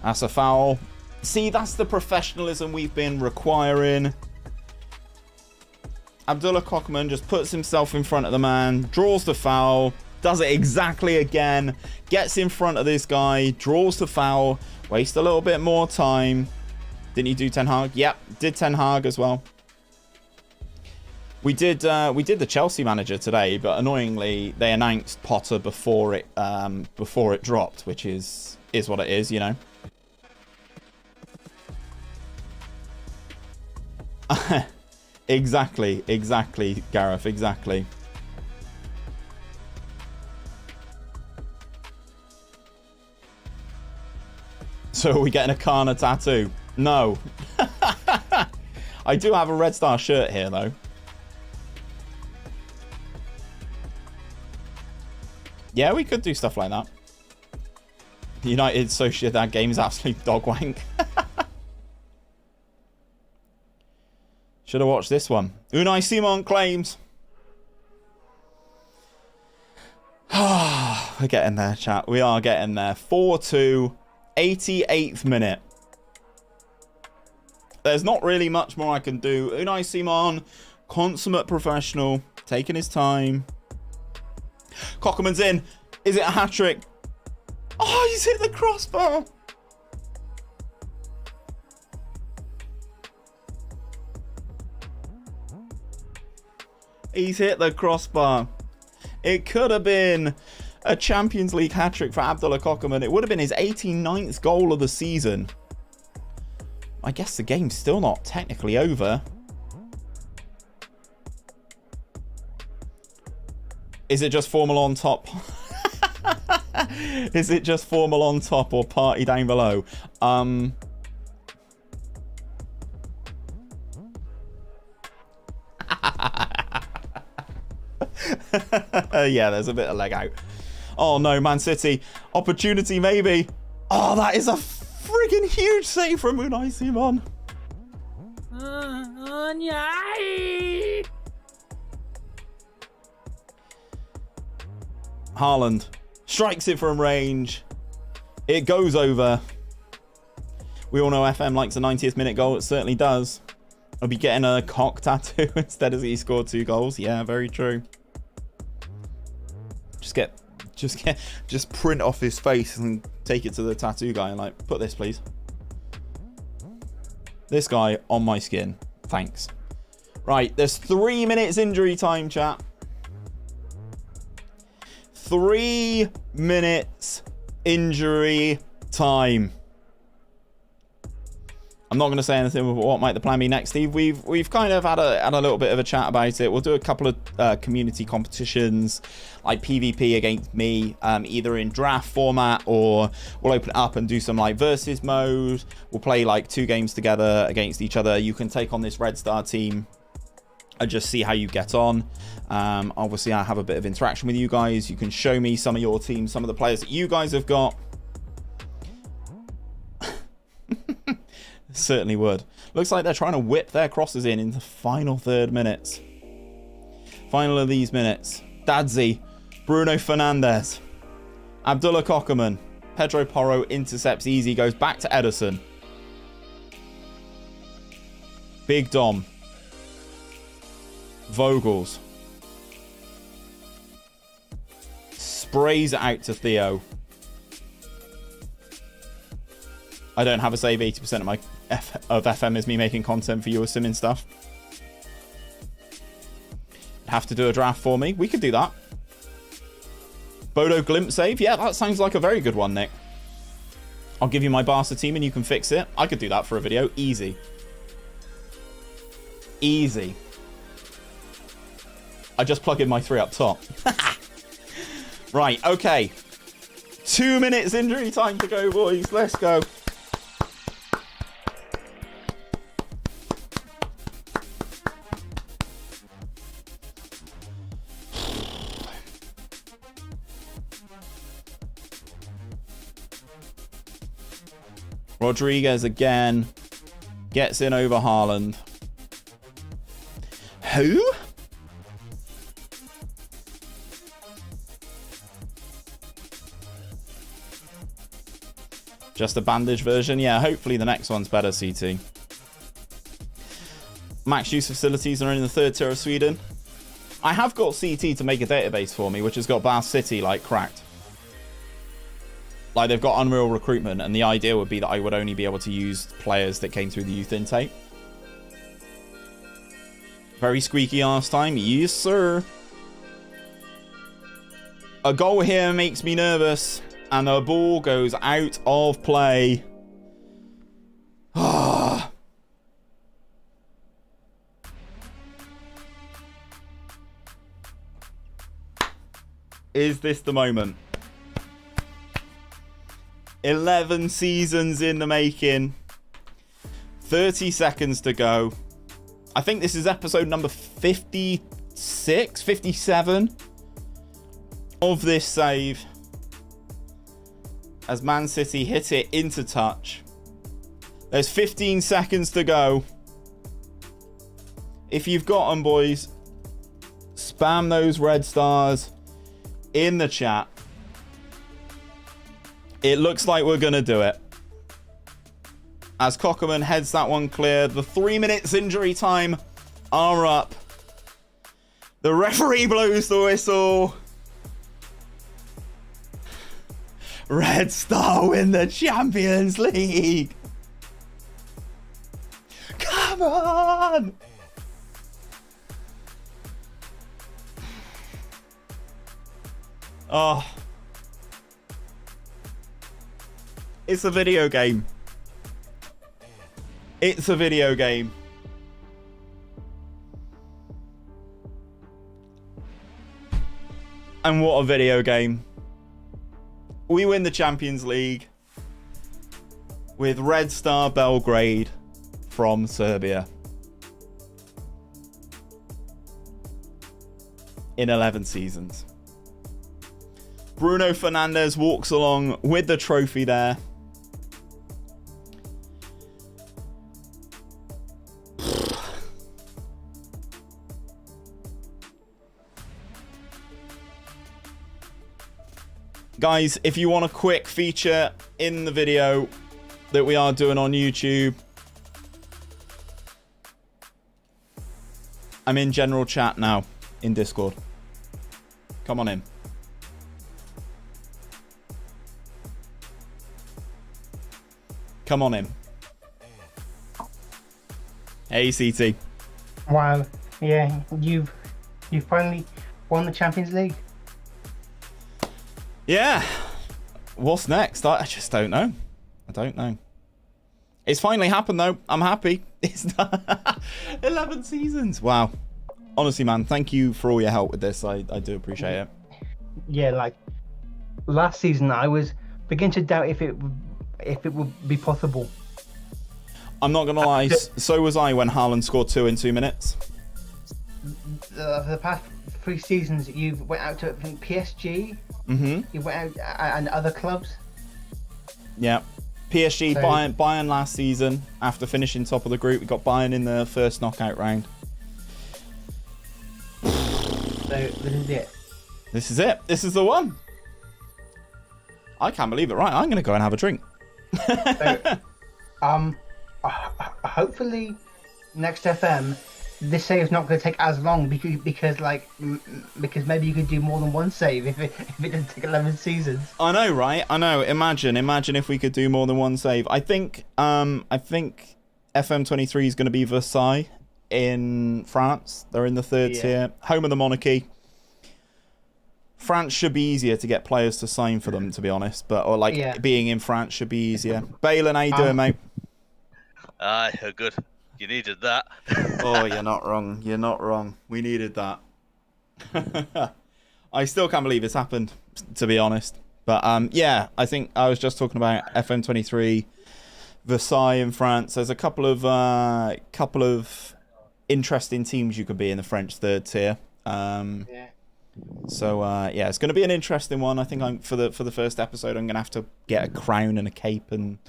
That's a foul. See, that's the professionalism we've been requiring. Abdullah Kochman just puts himself in front of the man, draws the foul, does it exactly again, gets in front of this guy, draws the foul, wastes a little bit more time. Didn't you do Ten Hag? Yep, did Ten Hag as well. We did the Chelsea manager today, but annoyingly they announced Potter before it dropped, which is what it is, you know. Exactly, Gareth, exactly. So are we getting a Kana tattoo? No. I do have a Red Star shirt here, though. Yeah, we could do stuff like that. United Sociedad game is absolute dog wank. Should have watched this one. Unai Simon claims. We're getting there, chat. We are getting there. 4-2. 88th minute. There's not really much more I can do. Unai Simon, consummate professional, taking his time. Cockerman's in. Is it a hat-trick? Oh, he's hit the crossbar. He's hit the crossbar. It could have been a Champions League hat-trick for Abdullah Cockerman. It would have been his 89th goal of the season. I guess the game's still not technically over. Is it just formal on top? Is it just formal on top or party down below? Yeah, there's a bit of leg out. Oh no, Man City. Opportunity maybe. Oh, that is a friggin' huge save from Unai Simon. Harland strikes it from range. It goes over. We all know FM likes a 90th minute goal. It certainly does. I'll be getting a cock tattoo instead as he scored 2 goals. Yeah, very true. Just print off his face and take it to the tattoo guy and like, put this please. This guy on my skin. Thanks. Right, there's 3 minutes injury time, chat. 3 minutes injury time. I'm not going to say anything about what might the plan be next, Steve. We've kind of had a little bit of a chat about it. We'll do a couple of community competitions, like PvP against me, either in draft format, or we'll open it up and do some like versus mode. We'll play like 2 games together against each other. You can take on this Red Star team and just see how you get on. Obviously, I have a bit of interaction with you guys. You can show me some of your teams, some of the players that you guys have got. Certainly would. Looks like they're trying to whip their crosses in the final 3rd minutes. Final of these minutes. Dadzie, Bruno Fernandez, Abdullah Cockerman, Pedro Porro intercepts easy, goes back to Ederson. Big Dom. Vogels. Sprays it out to Theo. I don't have a save. 80% of my FM is me making content for you with simming stuff. Have to do a draft for me. We could do that. Bodo Glimp save. Yeah, that sounds like a very good one, Nick. I'll give you my Barca team and you can fix it. I could do that for a video. Easy. Easy. I just plug in my 3 up top. Right, okay. 2 minutes injury time to go, boys. Let's go. Rodriguez again gets in over Harland. Who? Just a bandage version? Yeah, hopefully the next one's better, CT. Max use facilities are in the 3rd tier of Sweden. I have got CT to make a database for me, which has got Bath City, like, cracked. Like, they've got Unreal Recruitment, and the idea would be that I would only be able to use players that came through the youth intake. Very squeaky arse time. Yes, sir. A goal here makes me nervous, and the ball goes out of play. Is this the moment? 11 seasons in the making. 30 seconds to go. I think this is episode number 56, 57 of this save. As Man City hit it into touch. There's 15 seconds to go. If you've got them, boys, spam those red stars in the chat. It looks like we're going to do it. As Cockerman heads that one clear. The 3 minutes injury time are up. The referee blows the whistle. Red Star win the Champions League. Come on. Oh. It's a video game. It's a video game. And what a video game. We win the Champions League with Red Star Belgrade from Serbia. In 11 seasons. Bruno Fernandez walks along with the trophy there. Guys, if you want a quick feature in the video that we are doing on YouTube, I'm in general chat now in Discord. Come on in. Come on in. Hey, CT. Wow. Yeah, you've finally won the Champions League. Yeah. What's next? I just don't know. I don't know. It's finally happened, though. I'm happy. It's 11 seasons. Wow. Honestly, man, thank you for all your help with this. I do appreciate it. Yeah, like last season, I was beginning to doubt if it would be possible. I'm not going to lie. So was I when Harland scored 2 in 2 minutes. The past 3 seasons, you've went out to, I think, PSG. Mm-hmm. You went out and other clubs. Yeah. PSG, so, Bayern last season. After finishing top of the group, we got Bayern in the first knockout round. So this is it. This is it. This is the one. I can't believe it. Right, I'm going to go and have a drink. So, hopefully next FM this save is not going to take as long because maybe you could do more than one save if it didn't take 11 seasons. I know, right? I know. Imagine if we could do more than one save. I think FM23 is going to be Versailles in France. They're in the 3rd tier, home of the monarchy. France should be easier to get players to sign for them, to be honest. Being in France should be easier. Balin, how you doing, mate? Aye, good. You needed that. Oh, you're not wrong. You're not wrong. We needed that. I still can't believe it's happened, to be honest. But yeah, I think I was just talking about FM23, Versailles in France. There's a couple of interesting teams you could be in the French third tier. So yeah, it's going to be an interesting one. I think for the first episode, I'm going to have to get a crown and a cape and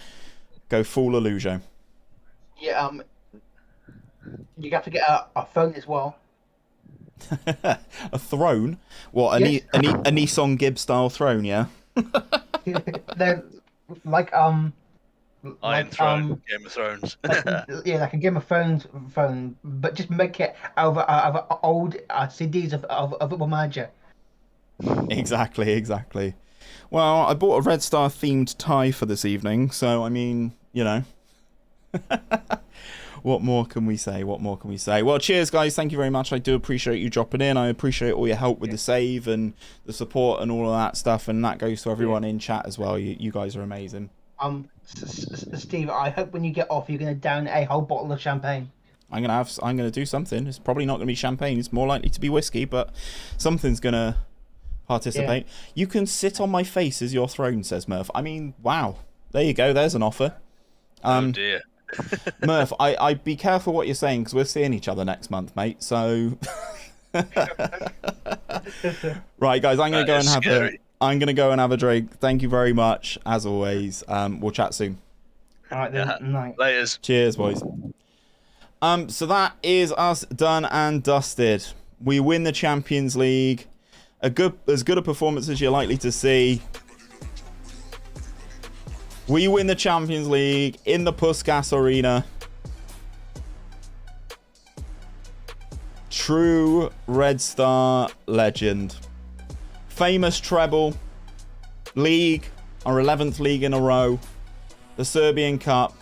go full Illusion. Yeah, you have to get a phone as well. A throne? What, a Nissan Gibb style throne, yeah? They're like Iron Throne, Game of Thrones. like a Game of Thrones phone, but just make it out of old CDs of Football Manager. Exactly. Well, I bought a Red Star themed tie for this evening, so I mean, you know. What more can we say? Well, cheers, guys. Thank you very much. I do appreciate you dropping in. I appreciate all your help with the save and the support and all of that stuff. And that goes to everyone in chat as well. You guys are amazing. Steve, I hope when you get off, you're going to down a whole bottle of champagne. I'm going to do something. It's probably not going to be champagne. It's more likely to be whiskey, but something's going to participate. Yeah. You can sit on my face as your throne, says Murph. I mean, wow. There you go. There's an offer. Oh, dear. Murph, I be careful what you're saying because we're seeing each other next month, mate. So, right, guys, I'm gonna go and have a drink. Thank you very much, as always. We'll chat soon. All right, then. Night. Laters. Cheers, boys. So that is us done and dusted. We win the Champions League. As good a performance as you're likely to see. We win the Champions League in the Puskas Arena. True Red Star legend. Famous treble. League, our 11th league in a row. The Serbian Cup.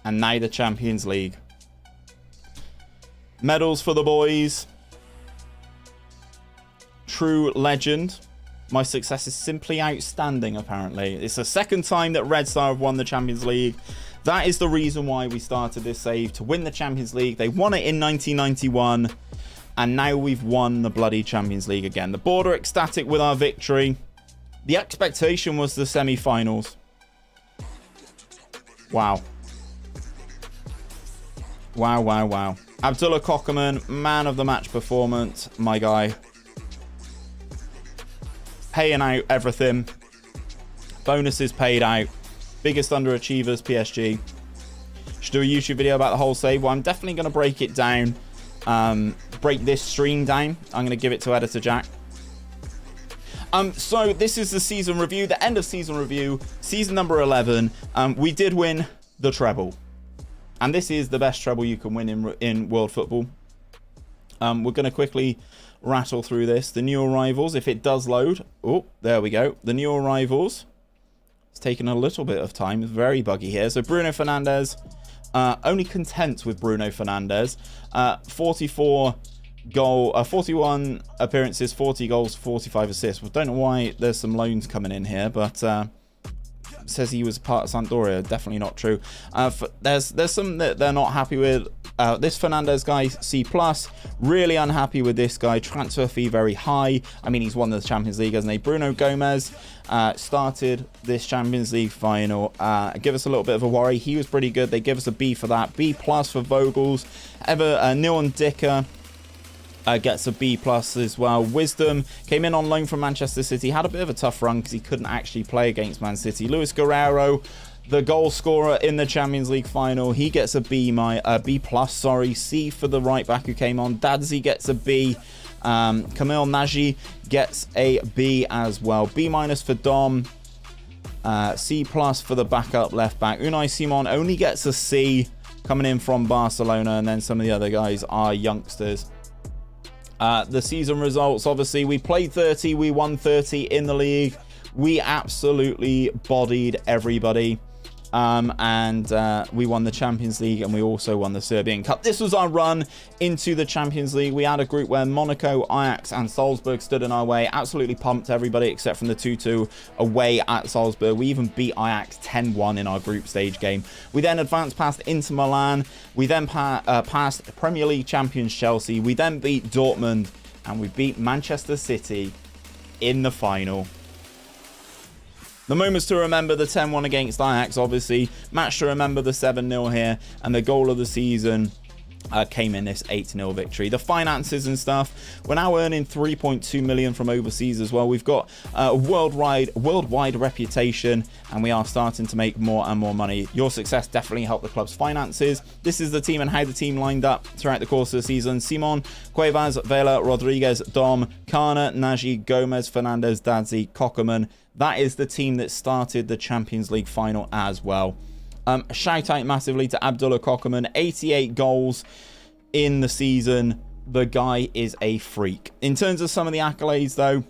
And now the Champions League. Medals for the boys. True legend. My success is simply outstanding, apparently. It's the second time that Red Star have won the Champions League. That is the reason why we started this save, to win the Champions League. They won it in 1991, and now we've won the bloody Champions League again. The board are ecstatic with our victory. The expectation was the semi-finals. Wow. Wow. Abdullah Kocherman, man of the match performance, my guy. Paying out everything. Bonuses paid out. Biggest underachievers, PSG. Should do a YouTube video about the whole save. Well, I'm definitely going to break it down. Break this stream down. I'm going to give it to Editor Jack. So this is the season review, the end of season review, season number 11. We did win the treble. And this is the best treble you can win in world football. We're going to quickly rattle through this. The new arrivals, if it does load. Oh, there we go. The new arrivals. It's taken a little bit of time. It's very buggy here. So Bruno Fernandez, only content with Bruno Fernandez. 41 appearances, 40 goals, 45 assists. Well, don't know why there's some loans coming in here, but says he was part of Sampdoria. Definitely not true. There's some that they're not happy with. This Fernandez guy, C+. Really unhappy with this guy. Transfer fee very high. I mean, he's won the Champions League, hasn't he? Bruno Gomez started this Champions League final. Give us a little bit of a worry. He was pretty good. They give us a B for that. B+ for Vogels. Nilon Dicker gets a B+ as well. Wisdom came in on loan from Manchester City. Had a bit of a tough run because he couldn't actually play against Man City. Luis Guerrero, the goal scorer in the Champions League final, he gets a B+. C for the right back who came on. Dadzie gets a B. Kamil Nagy gets a B as well. B- for Dom. C+ for the backup left back. Unai Simon only gets a C, coming in from Barcelona, and then some of the other guys are youngsters. The season results, obviously, we played 30, we won 30 in the league. We absolutely bodied everybody. and we won the Champions League, and we also won the Serbian Cup. This was our run into the Champions League. We had a group where Monaco, Ajax, and Salzburg stood in our way. Absolutely pumped everybody except from the 2-2 away at Salzburg. We even beat Ajax 10-1 in our group stage game. We then advanced past Inter Milan. We then passed Premier League champions Chelsea. We then beat Dortmund, and we beat Manchester City in the final. The moments to remember: the 10-1 against Ajax, obviously. Match to remember: the 7-0 here. And the goal of the season came in this 8-0 victory. The finances and stuff: we're now earning 3.2 million from overseas as well. We've got a worldwide reputation, and we are starting to make more and more money. Your success definitely helped the club's finances. This is the team and how the team lined up throughout the course of the season: Simon, Cuevas, Vela, Rodriguez, Dom, Kana, Nagy, Gomez, Fernandez, Dadzie, Cockerman. That is the team that started the Champions League final as well. Shout out massively to Abdullah Cockerman. 88 goals in the season. The guy is a freak. In terms of some of the accolades, though,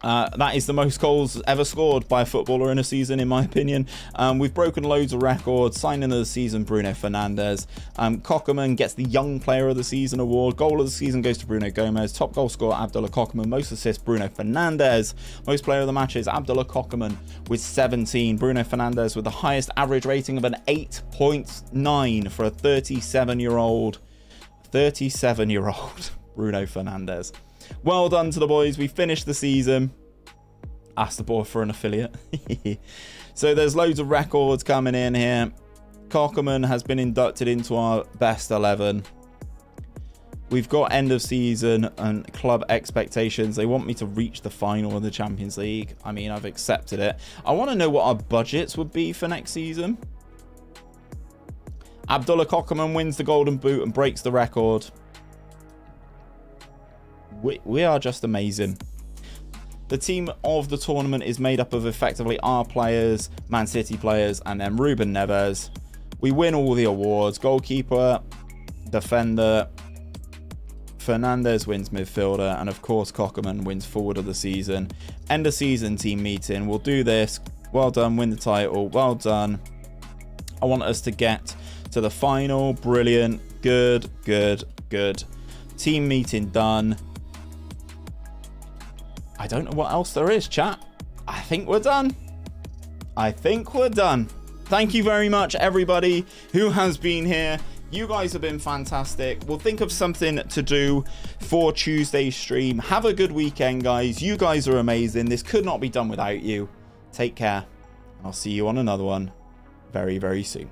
that is the most goals ever scored by a footballer in a season, in my opinion. We've broken loads of records. Signing of the season: Bruno Fernandez. Cockerman gets the Young Player of the Season award. Goal of the season goes to Bruno Gomez. Top goal scorer: Abdullah Cockerman. Most assists: Bruno Fernandez. Most player of the matches: Abdullah Cockerman with 17. Bruno Fernandez with the highest average rating of an 8.9 for a 37-year-old. Bruno Fernandez. Well done to the boys. We finished the season. Asked the boy for an affiliate. So there's loads of records coming in here. Cockerman has been inducted into our best 11. We've got end of season and club expectations. They want me to reach the final of the Champions League. I mean, I've accepted it. I want to know what our budgets would be for next season. Abdullah Cockerman wins the Golden Boot and breaks the record. We are just amazing. The team of the tournament is made up of effectively our players, Man City players, and then Ruben Neves. We win all the awards: goalkeeper, defender. Fernandez wins midfielder, and of course Cockerman wins forward of the season. End of season team meeting. We'll do this. Well done. Win the title. Well done. I want us to get to the final. Brilliant. Good. Team meeting done. I don't know what else there is, chat. I think we're done. Thank you very much, everybody who has been here. You guys have been fantastic. We'll think of something to do for Tuesday's stream. Have a good weekend, guys. You guys are amazing. This could not be done without you. Take care. I'll see you on another one very, very soon.